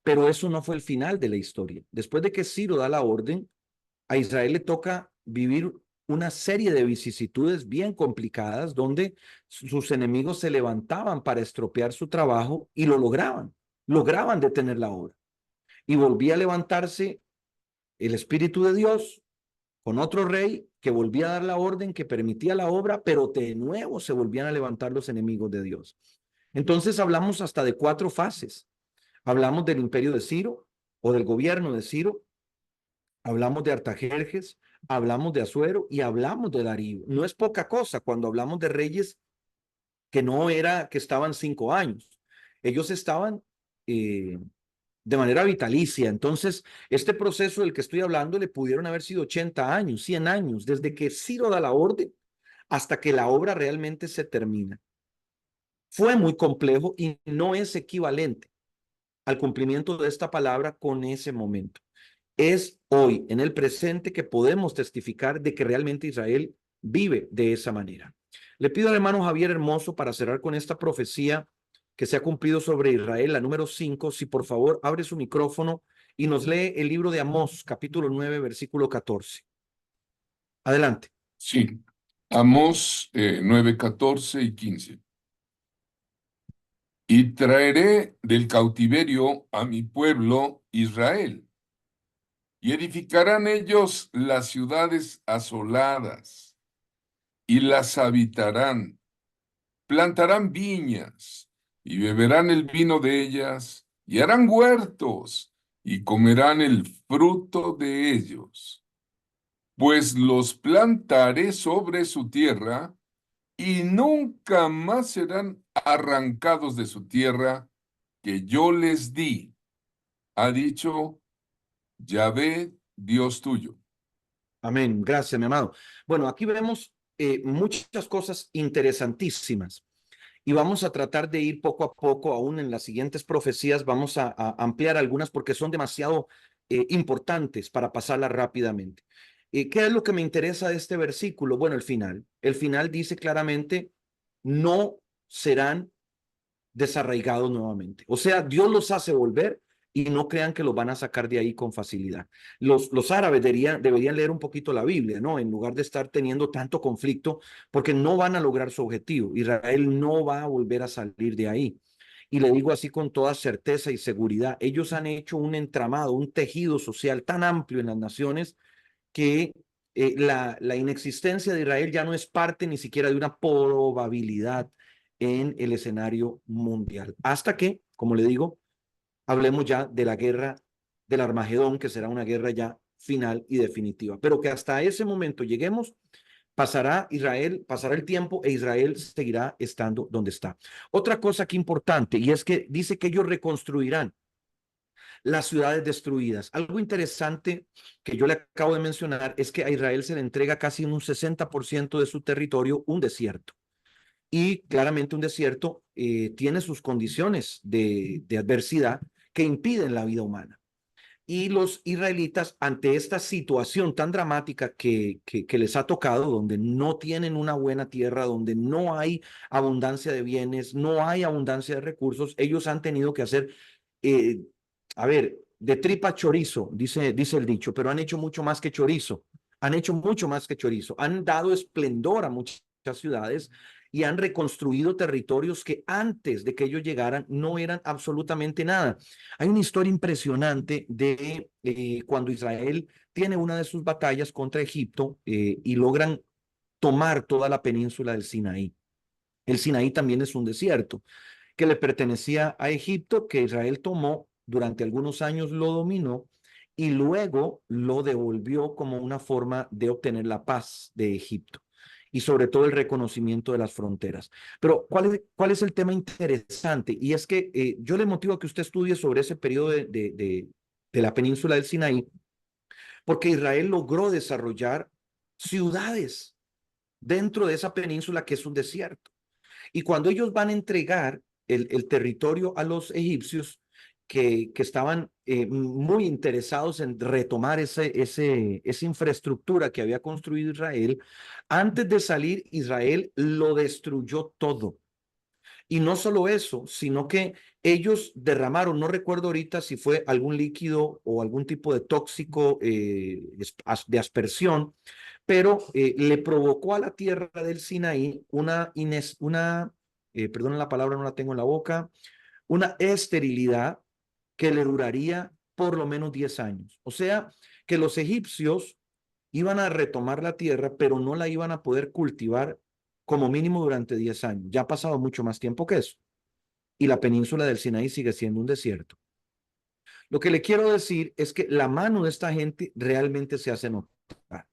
pero eso no fue el final de la historia. Después de que Ciro da la orden, a Israel le toca vivir una serie de vicisitudes bien complicadas donde sus enemigos se levantaban para estropear su trabajo y lo lograban detener la obra. Y volvía a levantarse el Espíritu de Dios con otro rey que volvía a dar la orden que permitía la obra, pero de nuevo se volvían a levantar los enemigos de Dios. Entonces hablamos hasta de 4 fases. Hablamos del imperio de Ciro o del gobierno de Ciro, hablamos de Artajerjes, hablamos de Asuero y hablamos de Darío. No es poca cosa cuando hablamos de reyes que no era que estaban 5 años. Ellos estaban de manera vitalicia. Entonces, este proceso del que estoy hablando le pudieron haber sido 80 años, 100 años, desde que Ciro da la orden hasta que la obra realmente se termina. Fue muy complejo y no es equivalente al cumplimiento de esta palabra con ese momento. Es hoy, en el presente, que podemos testificar de que realmente Israel vive de esa manera. Le pido al hermano Javier Hermoso, para cerrar con esta profecía que se ha cumplido sobre Israel, la número 5, si por favor abre su micrófono y nos lee el libro de Amós, capítulo 9, versículo 14. Adelante. Sí, Amós 9, 14 y 15. Y traeré del cautiverio a mi pueblo Israel, y edificarán ellos las ciudades asoladas, y las habitarán, plantarán viñas, y beberán el vino de ellas, y harán huertos, y comerán el fruto de ellos. Pues los plantaré sobre su tierra, y nunca más serán arrancados de su tierra que yo les di, ha dicho Yahvé, Dios tuyo. Amén. Gracias, mi amado. Bueno, aquí vemos muchas cosas interesantísimas y vamos a tratar de ir poco a poco, aún en las siguientes profecías, vamos a ampliar algunas porque son demasiado importantes para pasarlas rápidamente. ¿Qué es lo que me interesa de este versículo? Bueno, el final. El final dice claramente, no serán desarraigados nuevamente. O sea, Dios los hace volver y no crean que los van a sacar de ahí con facilidad. Los árabes deberían leer un poquito la Biblia, ¿no? En lugar de estar teniendo tanto conflicto, porque no van a lograr su objetivo. Israel no va a volver a salir de ahí. Y le digo así con toda certeza y seguridad, ellos han hecho un entramado, un tejido social tan amplio en las naciones que la inexistencia de Israel ya no es parte ni siquiera de una probabilidad en el escenario mundial. Hasta que, como le digo, hablemos ya de la guerra del Armagedón, que será una guerra ya final y definitiva. Pero que hasta ese momento lleguemos, pasará el tiempo e Israel seguirá estando donde está. Otra cosa que importante, y es que dice que ellos reconstruirán las ciudades destruidas. Algo interesante que yo le acabo de mencionar es que a Israel se le entrega casi un 60% de su territorio un desierto. Y claramente un desierto tiene sus condiciones de adversidad que impiden la vida humana. Y los israelitas, ante esta situación tan dramática que les ha tocado, donde no tienen una buena tierra, donde no hay abundancia de bienes, no hay abundancia de recursos, ellos han tenido que hacer, a ver, de tripa chorizo, dice el dicho, pero han hecho mucho más que chorizo, han hecho mucho más que chorizo, han dado esplendor a muchas ciudades y han reconstruido territorios que antes de que ellos llegaran no eran absolutamente nada. Hay una historia impresionante de cuando Israel tiene una de sus batallas contra Egipto y logran tomar toda la península del Sinaí. El Sinaí también es un desierto que le pertenecía a Egipto, que Israel tomó durante algunos años, lo dominó y luego lo devolvió como una forma de obtener la paz de Egipto y sobre todo el reconocimiento de las fronteras. Pero ¿cuál es el tema interesante? Y es que yo le motivo a que usted estudie sobre ese periodo de la península del Sinaí, porque Israel logró desarrollar ciudades dentro de esa península que es un desierto. Y cuando ellos van a entregar el territorio a los egipcios, que estaban muy interesados en retomar esa infraestructura que había construido Israel, antes de salir, Israel lo destruyó todo. Y no solo eso, sino que ellos derramaron, no recuerdo ahorita si fue algún líquido o algún tipo de tóxico de aspersión, pero le provocó a la tierra del Sinaí perdón la palabra, no la tengo en la boca, una esterilidad que le duraría por lo menos 10 años. O sea, que los egipcios iban a retomar la tierra, pero no la iban a poder cultivar como mínimo durante 10 años. Ya ha pasado mucho más tiempo que eso. Y la península del Sinaí sigue siendo un desierto. Lo que le quiero decir es que la mano de esta gente realmente se hace notar.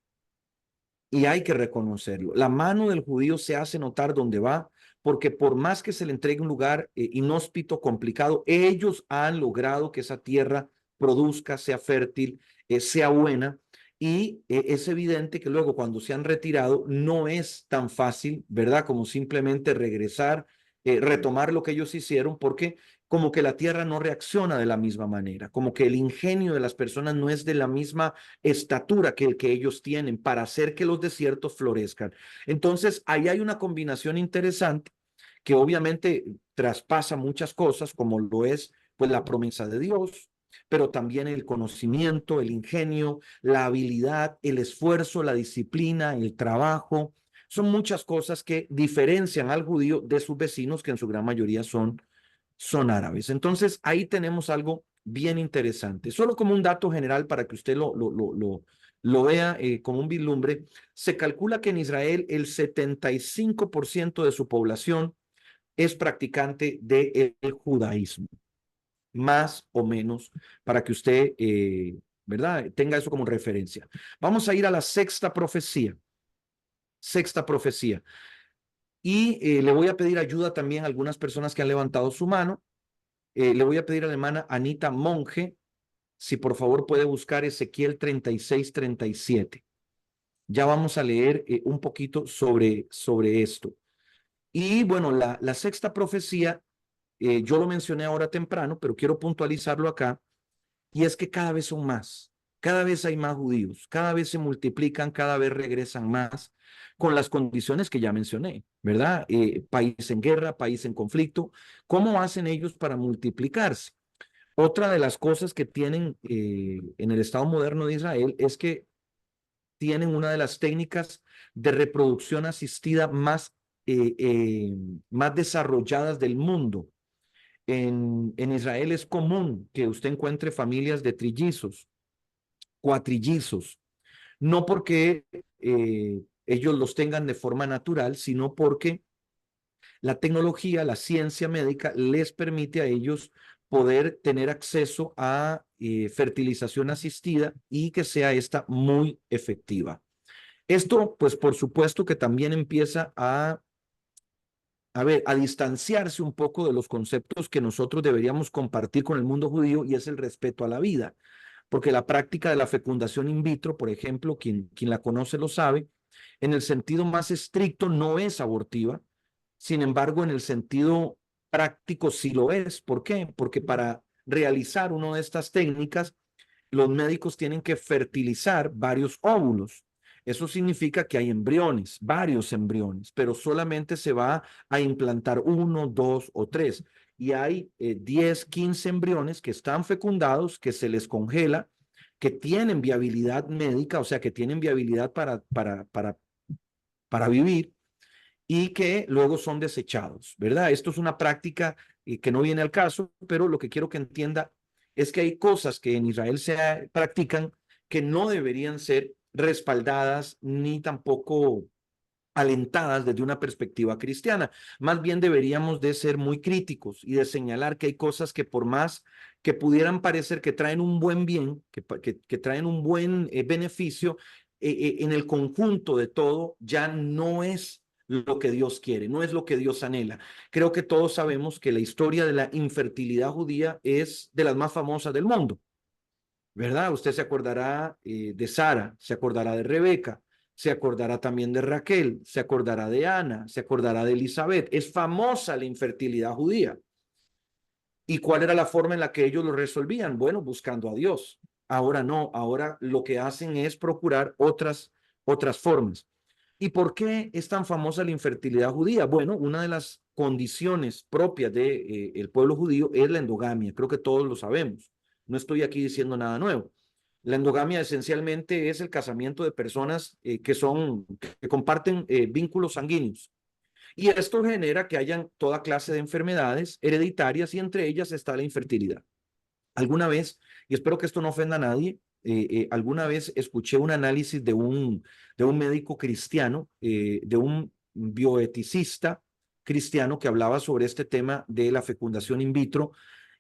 Y hay que reconocerlo. La mano del judío se hace notar donde va, porque por más que se le entregue un lugar inhóspito, complicado, ellos han logrado que esa tierra produzca, sea fértil, sea buena. Y es evidente que luego cuando se han retirado no es tan fácil, ¿verdad? Como simplemente regresar, retomar lo que ellos hicieron, porque como que la tierra no reacciona de la misma manera, como que el ingenio de las personas no es de la misma estatura que el que ellos tienen para hacer que los desiertos florezcan. Entonces, ahí hay una combinación interesante que obviamente traspasa muchas cosas, como lo es pues la promesa de Dios, pero también el conocimiento, el ingenio, la habilidad, el esfuerzo, la disciplina, el trabajo. Son muchas cosas que diferencian al judío de sus vecinos, que en su gran mayoría son árabes. Entonces, ahí tenemos algo bien interesante. Solo como un dato general para que usted lo vea como un vislumbre, se calcula que en Israel el 75% de su población es practicante del judaísmo, más o menos, para que usted, ¿verdad?, tenga eso como referencia. Vamos a ir a la sexta profecía. Sexta profecía. Y le voy a pedir ayuda también a algunas personas que han levantado su mano. Le voy a pedir a la hermana Anita Monge, si por favor puede buscar Ezequiel 36-37. Ya vamos a leer un poquito sobre esto. Y bueno, la sexta profecía, yo lo mencioné ahora temprano, pero quiero puntualizarlo acá, y es que cada vez son más, cada vez hay más judíos, cada vez se multiplican, cada vez regresan más, con las condiciones que ya mencioné, ¿verdad? País en guerra, país en conflicto. ¿Cómo hacen ellos para multiplicarse? Otra de las cosas que tienen en el Estado moderno de Israel es que tienen una de las técnicas de reproducción asistida más desarrolladas del mundo. En Israel es común que usted encuentre familias de trillizos, cuatrillizos, no porque ellos los tengan de forma natural, sino porque la tecnología, la ciencia médica les permite a ellos poder tener acceso a fertilización asistida y que sea esta muy efectiva. Esto, pues por supuesto que también empieza a distanciarse un poco de los conceptos que nosotros deberíamos compartir con el mundo judío, y es el respeto a la vida, porque la práctica de la fecundación in vitro, por ejemplo, quien la conoce lo sabe, en el sentido más estricto no es abortiva, sin embargo, en el sentido práctico sí lo es. ¿Por qué? Porque para realizar una de estas técnicas, los médicos tienen que fertilizar varios óvulos. Eso significa que hay embriones, varios embriones, pero solamente se va a implantar 1, 2 o 3. Y hay 10, 15 embriones que están fecundados, que se les congela, que tienen viabilidad médica, o sea, que tienen viabilidad para vivir, y que luego son desechados, ¿verdad? Esto es una práctica que no viene al caso, pero lo que quiero que entienda es que hay cosas que en Israel se practican que no deberían ser respaldadas ni tampoco alentadas desde una perspectiva cristiana. Más bien deberíamos de ser muy críticos y de señalar que hay cosas que por más que pudieran parecer que traen un buen bien, que traen un buen beneficio, en el conjunto de todo ya no es lo que Dios quiere, no es lo que Dios anhela. Creo que todos sabemos que la historia de la infertilidad judía es de las más famosas del mundo, ¿verdad? Usted se acordará de Sara, se acordará de Rebeca, se acordará también de Raquel, se acordará de Ana, se acordará de Elizabeth. Es famosa la infertilidad judía. ¿Y cuál era la forma en la que ellos lo resolvían? Bueno, buscando a Dios. Ahora no, ahora lo que hacen es procurar otras formas. ¿Y por qué es tan famosa la infertilidad judía? Bueno, una de las condiciones propias del pueblo judío es la endogamia. Creo que todos lo sabemos. No estoy aquí diciendo nada nuevo. La endogamia esencialmente es el casamiento de personas que comparten vínculos sanguíneos. Y esto genera que hayan toda clase de enfermedades hereditarias, y entre ellas está la infertilidad. Alguna vez, y espero que esto no ofenda a nadie, alguna vez escuché un análisis de un médico cristiano, de un bioeticista cristiano, que hablaba sobre este tema de la fecundación in vitro,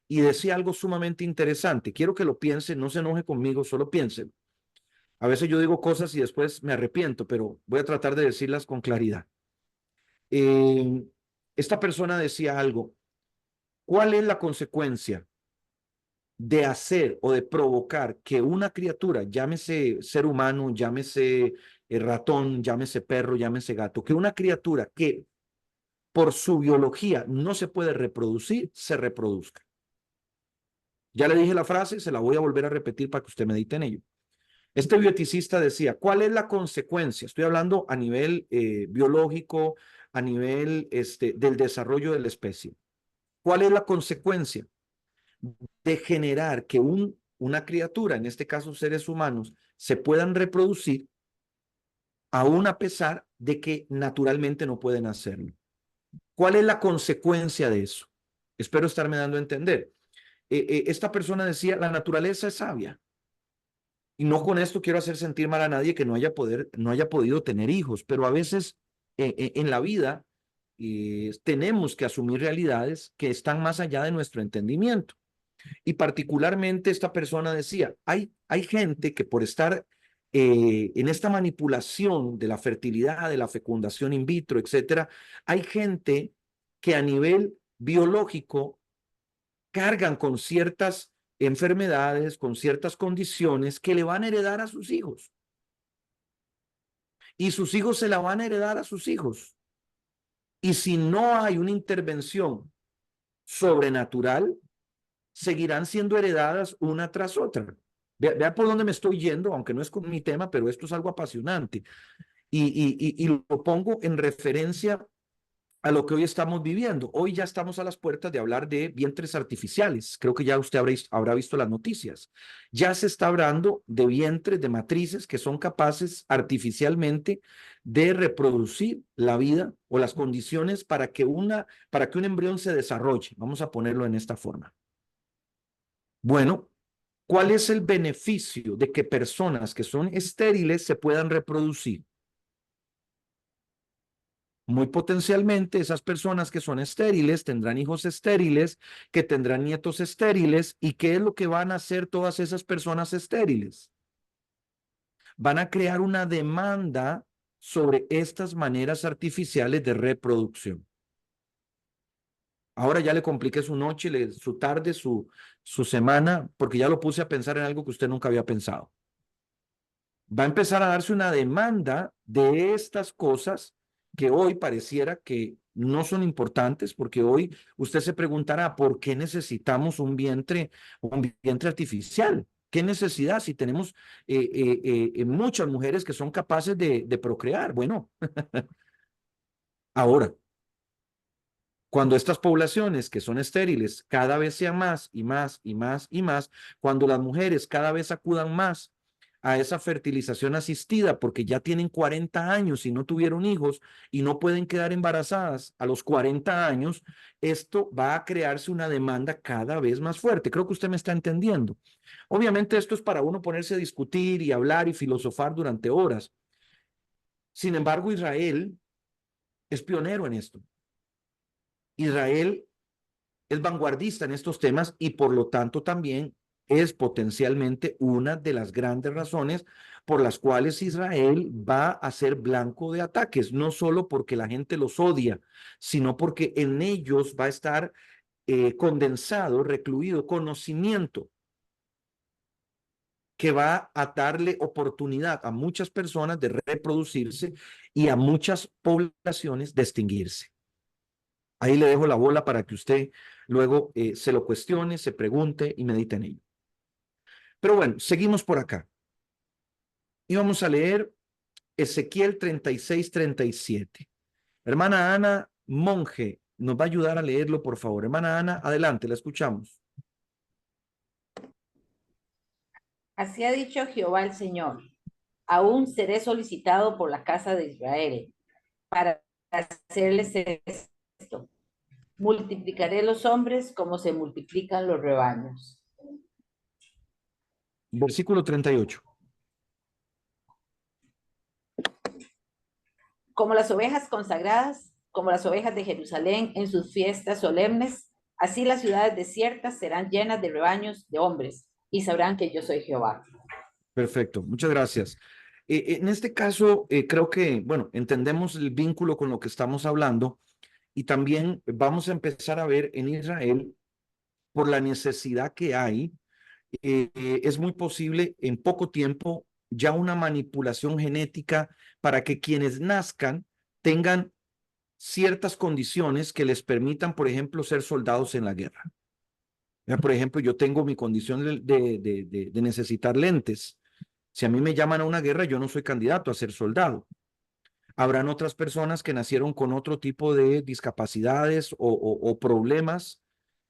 y decía algo sumamente interesante. Quiero que lo piensen, no se enoje conmigo, solo piensen. A veces yo digo cosas y después me arrepiento, pero voy a tratar de decirlas con claridad. Esta persona decía algo. ¿Cuál es la consecuencia de hacer o de provocar que una criatura, llámese ser humano, llámese ratón, llámese perro, llámese gato, que una criatura que por su biología no se puede reproducir, se reproduzca? Ya le dije la frase, se la voy a volver a repetir para que usted medite en ello. Este bioeticista decía, ¿cuál es la consecuencia? Estoy hablando a nivel biológico, a nivel del desarrollo de la especie. ¿Cuál es la consecuencia de generar que una criatura, en este caso seres humanos, se puedan reproducir, aún a pesar de que naturalmente no pueden hacerlo? ¿Cuál es la consecuencia de eso? Espero estarme dando a entender. Esta persona decía, la naturaleza es sabia. Y no con esto quiero hacer sentir mal a nadie que no haya podido tener hijos, pero a veces en la vida tenemos que asumir realidades que están más allá de nuestro entendimiento. Y particularmente esta persona decía, hay gente que por estar en esta manipulación de la fertilidad, de la fecundación in vitro, etcétera, hay gente que a nivel biológico cargan con ciertas enfermedades, con ciertas condiciones que le van a heredar a sus hijos. Y sus hijos se la van a heredar a sus hijos. Y si no hay una intervención sobrenatural, seguirán siendo heredadas una tras otra. Vea por dónde me estoy yendo, aunque no es con mi tema, pero esto es algo apasionante. y lo pongo en referencia a lo que hoy estamos viviendo. Hoy ya estamos a las puertas de hablar de vientres artificiales. Creo que ya usted habrá visto las noticias. Ya se está hablando de vientres, de matrices que son capaces artificialmente de reproducir la vida o las condiciones para que un embrión se desarrolle. Vamos a ponerlo en esta forma. Bueno, ¿cuál es el beneficio de que personas que son estériles se puedan reproducir? Muy potencialmente, esas personas que son estériles tendrán hijos estériles, que tendrán nietos estériles. ¿Y qué es lo que van a hacer todas esas personas estériles? Van a crear una demanda sobre estas maneras artificiales de reproducción. Ahora ya le compliqué su noche, su tarde, su semana, porque ya lo puse a pensar en algo que usted nunca había pensado. Va a empezar a darse una demanda de estas cosas que hoy pareciera que no son importantes, porque hoy usted se preguntará, ¿por qué necesitamos un vientre artificial? ¿Qué necesidad si tenemos muchas mujeres que son capaces de procrear? Bueno, ahora, cuando estas poblaciones que son estériles cada vez sean más y más y más y más, cuando las mujeres cada vez acudan más a esa fertilización asistida porque ya tienen 40 años y no tuvieron hijos y no pueden quedar embarazadas a los 40 años, esto va a crearse una demanda cada vez más fuerte. Creo que usted me está entendiendo. Obviamente esto es para uno ponerse a discutir y hablar y filosofar durante horas. Sin embargo, Israel es pionero en esto. Israel es vanguardista en estos temas y por lo tanto también es potencialmente una de las grandes razones por las cuales Israel va a ser blanco de ataques, no solo porque la gente los odia, sino porque en ellos va a estar condensado, recluido conocimiento que va a darle oportunidad a muchas personas de reproducirse y a muchas poblaciones de extinguirse. Ahí le dejo la bola para que usted luego se lo cuestione, se pregunte y medite en ello. Pero bueno, seguimos por acá. Y vamos a leer Ezequiel 36-37. Hermana Ana Monge nos va a ayudar a leerlo, por favor. Hermana Ana, adelante, la escuchamos. Así ha dicho Jehová el Señor: aún seré solicitado por la casa de Israel para hacerles esto. Multiplicaré los hombres como se multiplican los rebaños. Versículo 38. Como las ovejas consagradas, como las ovejas de Jerusalén en sus fiestas solemnes, así las ciudades desiertas serán llenas de rebaños de hombres y sabrán que yo soy Jehová. Perfecto, muchas gracias. En este caso, creo que, bueno, entendemos el vínculo con lo que estamos hablando y también vamos a empezar a ver en Israel, por la necesidad que hay, es muy posible en poco tiempo ya una manipulación genética para que quienes nazcan tengan ciertas condiciones que les permitan, por ejemplo, ser soldados en la guerra. Ya, por ejemplo, yo tengo mi condición de necesitar lentes. Si a mí me llaman a una guerra, yo no soy candidato a ser soldado. Habrán otras personas que nacieron con otro tipo de discapacidades o problemas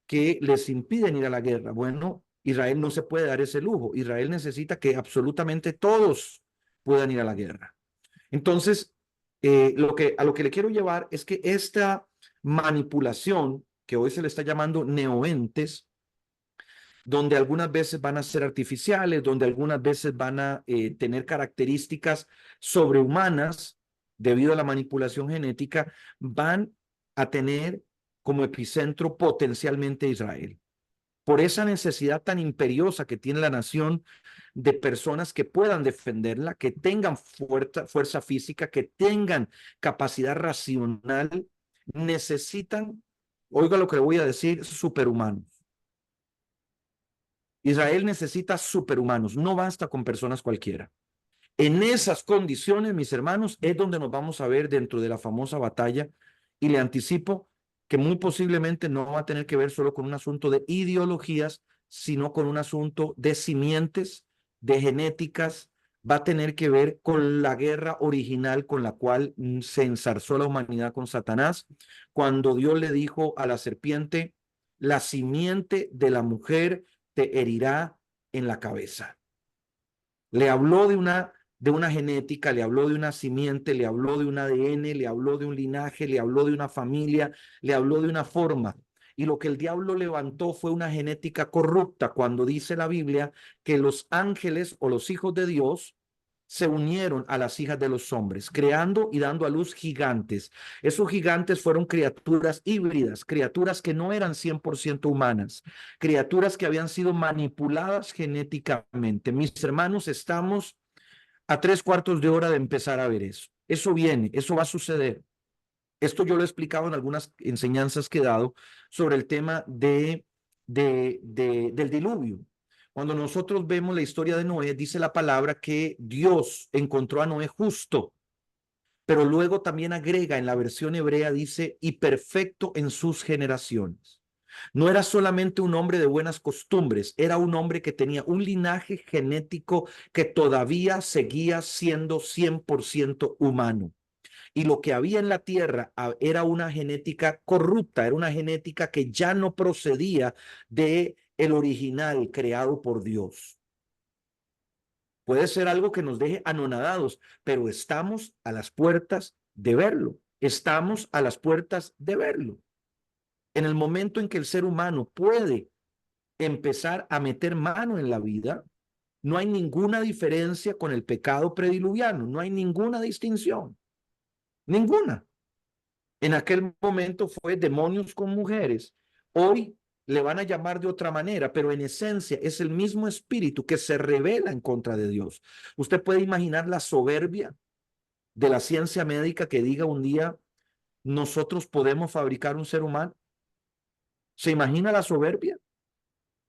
que les impiden ir a la guerra. Bueno, Israel no se puede dar ese lujo. Israel necesita que absolutamente todos puedan ir a la guerra. Entonces, a lo que le quiero llevar es que esta manipulación, que hoy se le está llamando neoentes, donde algunas veces van a ser artificiales, donde algunas veces van a tener características sobrehumanas debido a la manipulación genética, van a tener como epicentro potencialmente Israel. Por esa necesidad tan imperiosa que tiene la nación de personas que puedan defenderla, que tengan fuerza física, que tengan capacidad racional, necesitan, oiga lo que le voy a decir, superhumanos. Israel necesita superhumanos, no basta con personas cualquiera. En esas condiciones, mis hermanos, es donde nos vamos a ver dentro de la famosa batalla, y le anticipo que muy posiblemente no va a tener que ver solo con un asunto de ideologías, sino con un asunto de simientes, de genéticas, va a tener que ver con la guerra original con la cual se ensarzó la humanidad con Satanás, cuando Dios le dijo a la serpiente, la simiente de la mujer te herirá en la cabeza. Le habló de una genética, le habló de una simiente, le habló de un ADN, le habló de un linaje, le habló de una familia, le habló de una forma. Y lo que el diablo levantó fue una genética corrupta, cuando dice la Biblia que los ángeles o los hijos de Dios se unieron a las hijas de los hombres, creando y dando a luz gigantes. Esos gigantes fueron criaturas híbridas, criaturas que no eran 100% humanas, criaturas que habían sido manipuladas genéticamente. Mis hermanos, estamos a 3/4 de hora de empezar a ver eso. Eso viene, eso va a suceder. Esto yo lo he explicado en algunas enseñanzas que he dado sobre el tema del diluvio. Cuando nosotros vemos la historia de Noé, dice la palabra que Dios encontró a Noé justo, pero luego también agrega en la versión hebrea, dice, y perfecto en sus generaciones. No era solamente un hombre de buenas costumbres, era un hombre que tenía un linaje genético que todavía seguía siendo 100% humano. Y lo que había en la tierra era una genética corrupta, era una genética que ya no procedía de el original creado por Dios. Puede ser algo que nos deje anonadados, pero estamos a las puertas de verlo. Estamos a las puertas de verlo. En el momento en que el ser humano puede empezar a meter mano en la vida, no hay ninguna diferencia con el pecado prediluviano, no hay ninguna distinción. Ninguna. En aquel momento fue demonios con mujeres. Hoy le van a llamar de otra manera, pero en esencia es el mismo espíritu que se revela en contra de Dios. Usted puede imaginar la soberbia de la ciencia médica que diga un día, nosotros podemos fabricar un ser humano. ¿Se imagina la soberbia?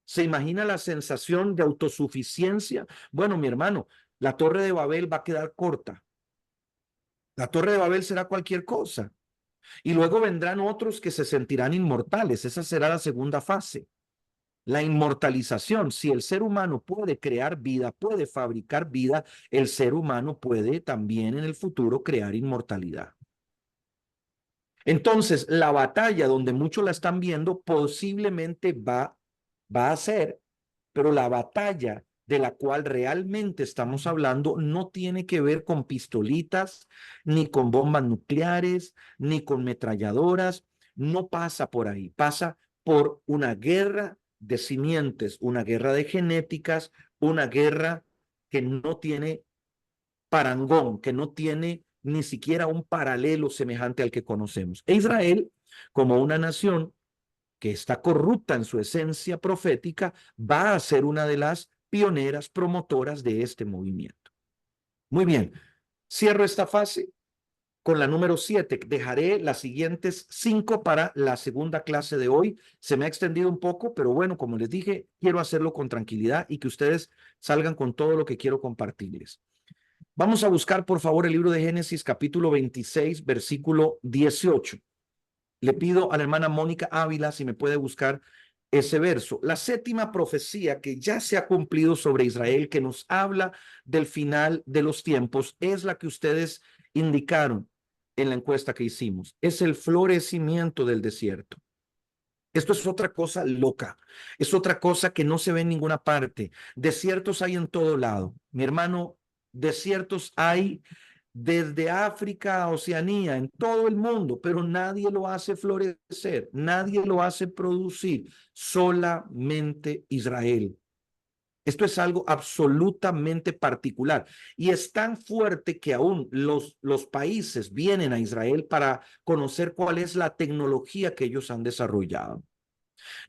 ¿Se imagina la sensación de autosuficiencia? Bueno, mi hermano, la Torre de Babel va a quedar corta. La Torre de Babel será cualquier cosa. Y luego vendrán otros que se sentirán inmortales. Esa será la segunda fase. La inmortalización. Si el ser humano puede crear vida, puede fabricar vida, el ser humano puede también en el futuro crear inmortalidad. Entonces, la batalla donde muchos la están viendo posiblemente va a ser, pero la batalla de la cual realmente estamos hablando no tiene que ver con pistolitas, ni con bombas nucleares, ni con metralladoras. No pasa por ahí, pasa por una guerra de simientes, una guerra de genéticas, una guerra que no tiene parangón, que no tiene ni siquiera un paralelo semejante al que conocemos. E Israel, como una nación que está corrupta en su esencia profética, va a ser una de las pioneras promotoras de este movimiento. Muy bien, cierro esta fase con la número 7. Dejaré las siguientes 5 para la segunda clase de hoy. Se me ha extendido un poco, pero bueno, como les dije, quiero hacerlo con tranquilidad y que ustedes salgan con todo lo que quiero compartirles. Vamos a buscar, por favor, el libro de Génesis, capítulo 26, versículo 18. Le pido a la hermana Mónica Ávila si me puede buscar ese verso. La séptima profecía que ya se ha cumplido sobre Israel, que nos habla del final de los tiempos, es la que ustedes indicaron en la encuesta que hicimos. Es el florecimiento del desierto. Esto es otra cosa loca, es otra cosa que no se ve en ninguna parte. Desiertos hay en todo lado. Mi hermano, desiertos hay desde África a Oceanía, en todo el mundo, pero nadie lo hace florecer, nadie lo hace producir, solamente Israel. Esto es algo absolutamente particular y es tan fuerte que aún los países vienen a Israel para conocer cuál es la tecnología que ellos han desarrollado.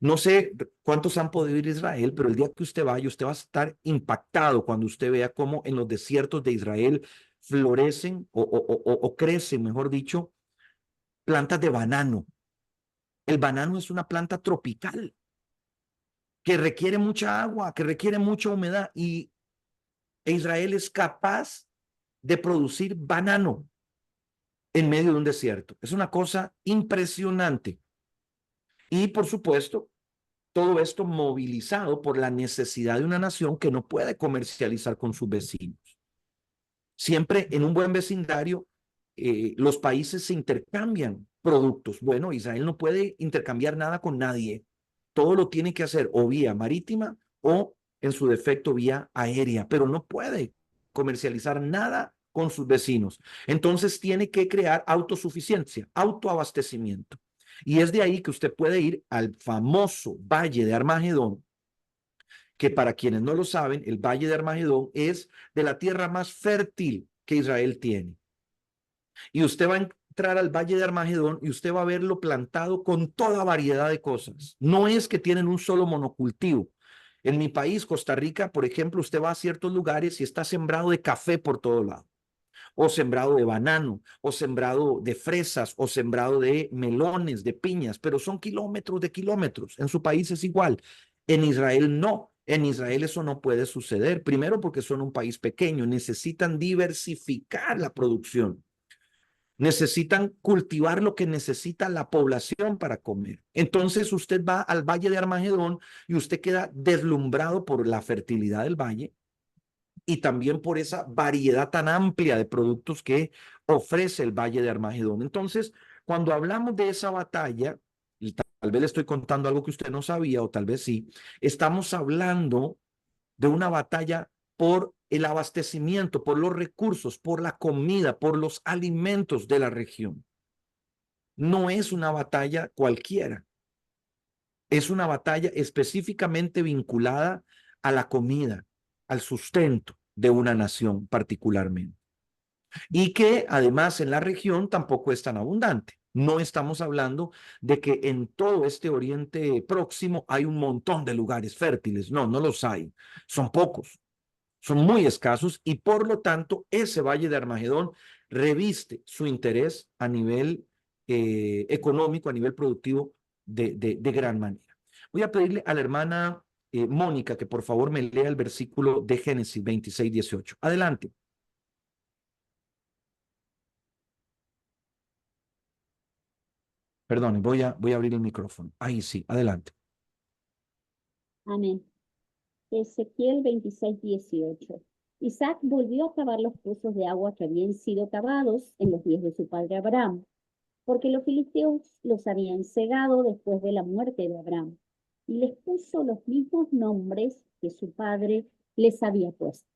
No sé cuántos han podido ir a Israel, pero el día que usted vaya, usted va a estar impactado cuando usted vea cómo en los desiertos de Israel florecen o crecen, mejor dicho, plantas de banano. El banano es una planta tropical que requiere mucha agua, que requiere mucha humedad y Israel es capaz de producir banano en medio de un desierto. Es una cosa impresionante. Y por supuesto, todo esto movilizado por la necesidad de una nación que no puede comercializar con sus vecinos. Siempre en un buen vecindario, los países se intercambian productos. Bueno, Israel no puede intercambiar nada con nadie. Todo lo tiene que hacer o vía marítima o, en su defecto, vía aérea, pero no puede comercializar nada con sus vecinos. Entonces tiene que crear autosuficiencia, autoabastecimiento. Y es de ahí que usted puede ir al famoso Valle de Armagedón, que para quienes no lo saben, el Valle de Armagedón es de la tierra más fértil que Israel tiene. Y usted va a entrar al Valle de Armagedón y usted va a verlo plantado con toda variedad de cosas. No es que tienen un solo monocultivo. En mi país, Costa Rica, por ejemplo, usted va a ciertos lugares y está sembrado de café por todo lado, o sembrado de banano, o sembrado de fresas, o sembrado de melones, de piñas, pero son kilómetros de kilómetros. En su país es igual. En Israel no. En Israel eso no puede suceder. Primero porque son un país pequeño, necesitan diversificar la producción. Necesitan cultivar lo que necesita la población para comer. Entonces usted va al Valle de Armagedón y usted queda deslumbrado por la fertilidad del valle y también por esa variedad tan amplia de productos que ofrece el Valle de Armagedón. Entonces, cuando hablamos de esa batalla, y tal vez le estoy contando algo que usted no sabía o tal vez sí, estamos hablando de una batalla por el abastecimiento, por los recursos, por la comida, por los alimentos de la región. No es una batalla cualquiera. Es una batalla específicamente vinculada a la comida, al sustento de una nación particularmente. Y que además en la región tampoco es tan abundante. No estamos hablando de que en todo este Oriente Próximo hay un montón de lugares fértiles. No, no los hay. Son pocos, son muy escasos y por lo tanto ese Valle de Armagedón reviste su interés a nivel económico, a nivel productivo de gran manera. Voy a pedirle a la hermana Mónica que por favor me lea el versículo de Génesis 26:18. Adelante. Perdón, voy a abrir el micrófono. Ahí sí, adelante. Amén. Ezequiel 26:18. Isaac volvió a cavar los pozos de agua que habían sido cavados en los días de su padre Abraham, porque los filisteos los habían cegado después de la muerte de Abraham, y les puso los mismos nombres que su padre les había puesto.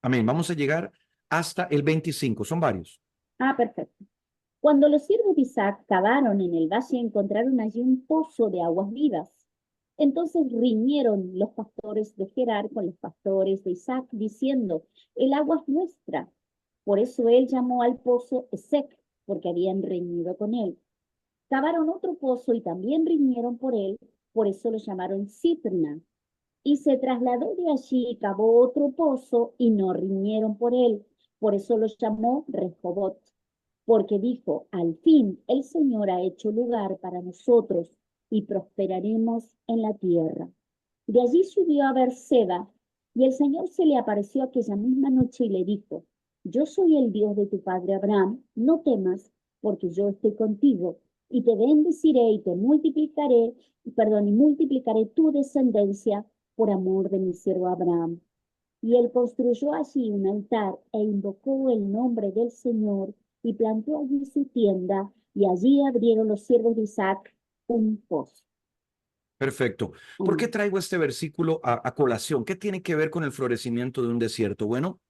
Amén. Vamos a llegar hasta el 25. Son varios. Perfecto. Cuando los siervos de Isaac cavaron en el valle, encontraron allí un pozo de aguas vivas. Entonces riñeron los pastores de Gerar con los pastores de Isaac, diciendo, el agua es nuestra. Por eso él llamó al pozo Esek, porque habían riñido con él. Cavaron otro pozo y también riñeron por él, por eso lo llamaron Sitna. Y se trasladó de allí y cavó otro pozo y no riñeron por él, por eso lo llamó Rehobot. Porque dijo, al fin el Señor ha hecho lugar para nosotros y prosperaremos en la tierra. De allí subió a Berseba y el Señor se le apareció aquella misma noche y le dijo, yo soy el Dios de tu padre Abraham, no temas, porque yo estoy contigo y te bendeciré y te multiplicaré, y multiplicaré tu descendencia por amor de mi siervo Abraham. Y él construyó allí un altar e invocó el nombre del Señor y plantó allí su tienda, y allí abrieron los siervos de Isaac un pozo. Perfecto. ¿Por qué traigo este versículo a colación? ¿Qué tiene que ver con el florecimiento de un desierto? Bueno,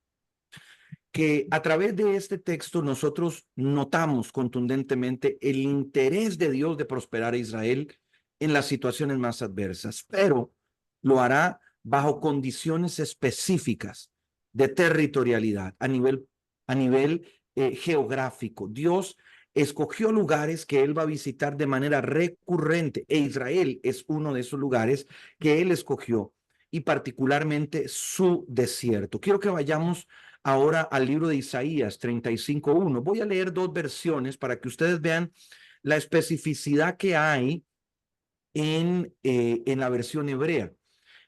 que a través de este texto nosotros notamos contundentemente el interés de Dios de prosperar a Israel en las situaciones más adversas, pero lo hará bajo condiciones específicas de territorialidad a nivel geográfico. Dios escogió lugares que él va a visitar de manera recurrente e Israel es uno de esos lugares que él escogió y particularmente su desierto. Quiero que vayamos ahora al libro de Isaías 35:1. Voy a leer dos versiones para que ustedes vean la especificidad que hay en la versión hebrea.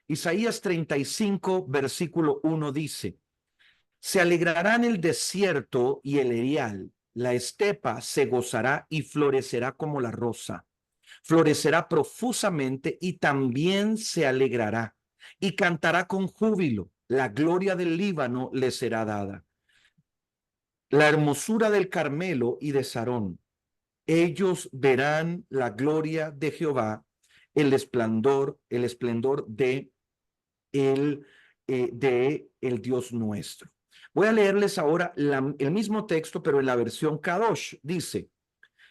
Isaías 35, versículo 1 dice, se alegrarán el desierto y el erial, la estepa se gozará y florecerá como la rosa, florecerá profusamente y también se alegrará y cantará con júbilo. la gloria del Líbano les será dada. La hermosura del Carmelo y de Sarón. Ellos verán la gloria de Jehová, el esplendor de el Dios nuestro. Voy a leerles ahora el mismo texto, pero en la versión Kadosh. Dice,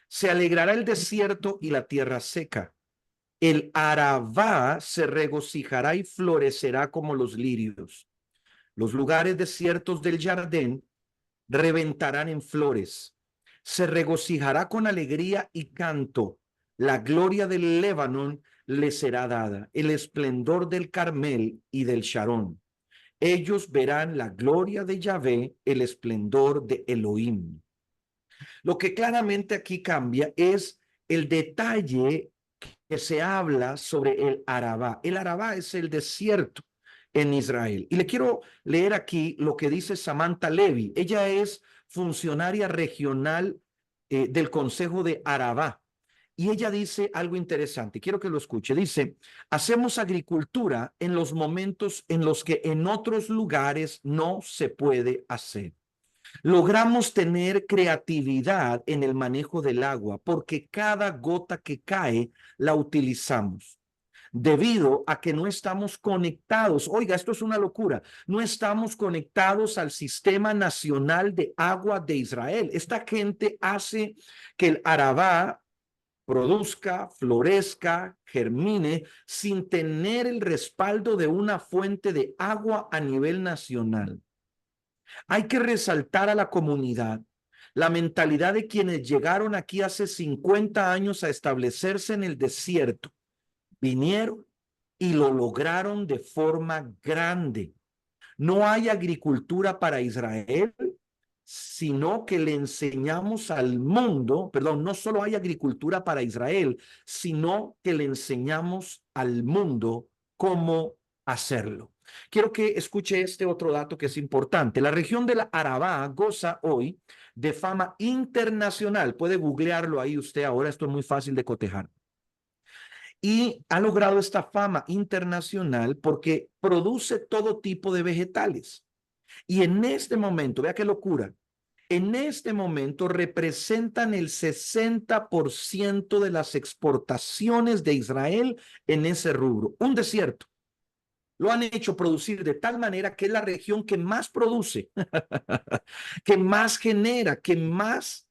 se alegrará el desierto y la tierra seca. El Arabá se regocijará y florecerá como los lirios. Los lugares desiertos del Jardín reventarán en flores. Se regocijará con alegría y canto. La gloria del Líbano le será dada, el esplendor del Carmel y del Sharón. Ellos verán la gloria de Yahvé, el esplendor de Elohim. Lo que claramente aquí cambia es el detalle que se habla sobre el Arabá. El Arabá es el desierto en Israel. Y le quiero leer aquí lo que dice Samantha Levy. Ella es funcionaria regional del Consejo de Arabá. Y ella dice algo interesante, quiero que lo escuche. Dice, hacemos agricultura en los momentos en los que en otros lugares no se puede hacer. Logramos tener creatividad en el manejo del agua porque cada gota que cae la utilizamos. Debido a que no estamos conectados, oiga, esto es una locura, no estamos conectados al Sistema Nacional de Agua de Israel. Esta gente hace que el Arabá produzca, florezca, germine, sin tener el respaldo de una fuente de agua a nivel nacional. Hay que resaltar a la comunidad la mentalidad de quienes llegaron aquí hace 50 años a establecerse en el desierto. Vinieron y lo lograron de forma grande. No hay agricultura para Israel, sino que le enseñamos al mundo, perdón, no solo hay agricultura para Israel, sino que le enseñamos al mundo cómo hacerlo. Quiero que escuche este otro dato que es importante. La región de la Arabá goza hoy de fama internacional. Puede googlearlo ahí usted ahora, esto es muy fácil de cotejar. Y ha logrado esta fama internacional porque produce todo tipo de vegetales. Y en este momento, vea qué locura, en este momento representan el 60% de las exportaciones de Israel en ese rubro. Un desierto. Lo han hecho producir de tal manera que es la región que más produce, que más genera, que más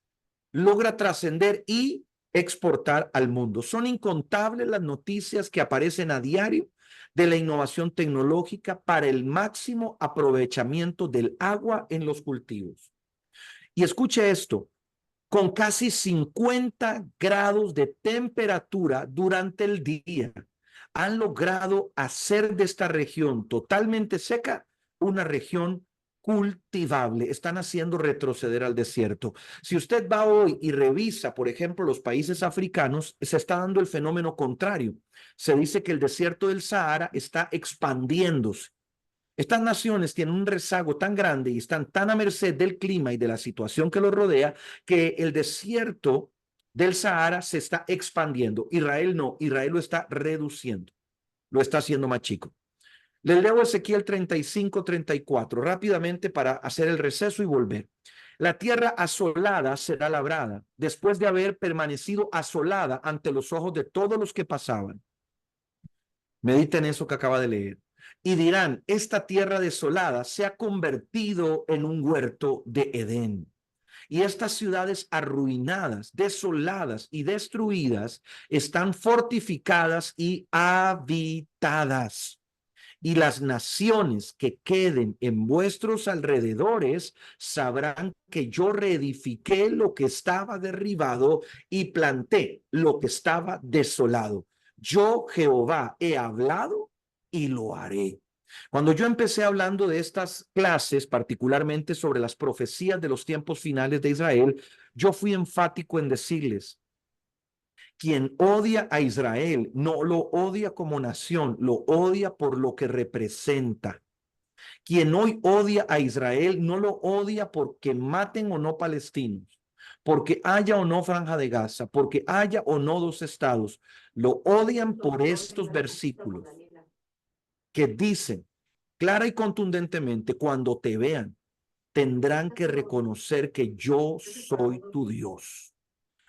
logra trascender y exportar al mundo. Son incontables las noticias que aparecen a diario de la innovación tecnológica para el máximo aprovechamiento del agua en los cultivos. Y escuche esto, con casi 50 grados de temperatura durante el día, han logrado hacer de esta región totalmente seca una región cultivable. Están haciendo retroceder al desierto. Si usted va hoy y revisa, por ejemplo, los países africanos, se está dando el fenómeno contrario. Se dice que el desierto del Sahara está expandiéndose. Estas naciones tienen un rezago tan grande y están tan a merced del clima y de la situación que los rodea que el desierto del Sahara se está expandiendo. Israel no, Israel lo está reduciendo, lo está haciendo más chico. Les leo Ezequiel 35-34 rápidamente para hacer el receso y volver. La tierra asolada será labrada después de haber permanecido asolada ante los ojos de todos los que pasaban. Mediten eso que acaba de leer. Y dirán, esta tierra desolada se ha convertido en un huerto de Edén. Y estas ciudades arruinadas, desoladas y destruidas están fortificadas y habitadas. Y las naciones que queden en vuestros alrededores sabrán que yo reedifiqué lo que estaba derribado y planté lo que estaba desolado. Yo, Jehová, he hablado y lo haré. Cuando yo empecé hablando de estas clases, particularmente sobre las profecías de los tiempos finales de Israel, yo fui enfático en decirles, quien odia a Israel no lo odia como nación, lo odia por lo que representa. Quien hoy odia a Israel no lo odia porque maten o no palestinos, porque haya o no franja de Gaza, porque haya o no dos estados. Lo odian por estos versículos que dicen, clara y contundentemente, cuando te vean, tendrán que reconocer que yo soy tu Dios.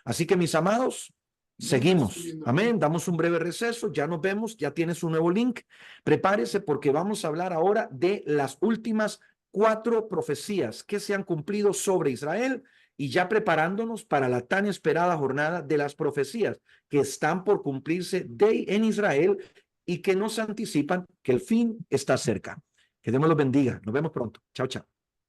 Así que, mis amados, seguimos. Amén. Damos un breve receso. Ya nos vemos. Ya tienes un nuevo link. Prepárese porque vamos a hablar ahora de las últimas 4 profecías que se han cumplido sobre Israel y ya preparándonos para la tan esperada jornada de las profecías que están por cumplirse en Israel y que nos anticipan que el fin está cerca. Que Dios me los bendiga. Nos vemos pronto. Chao, chao.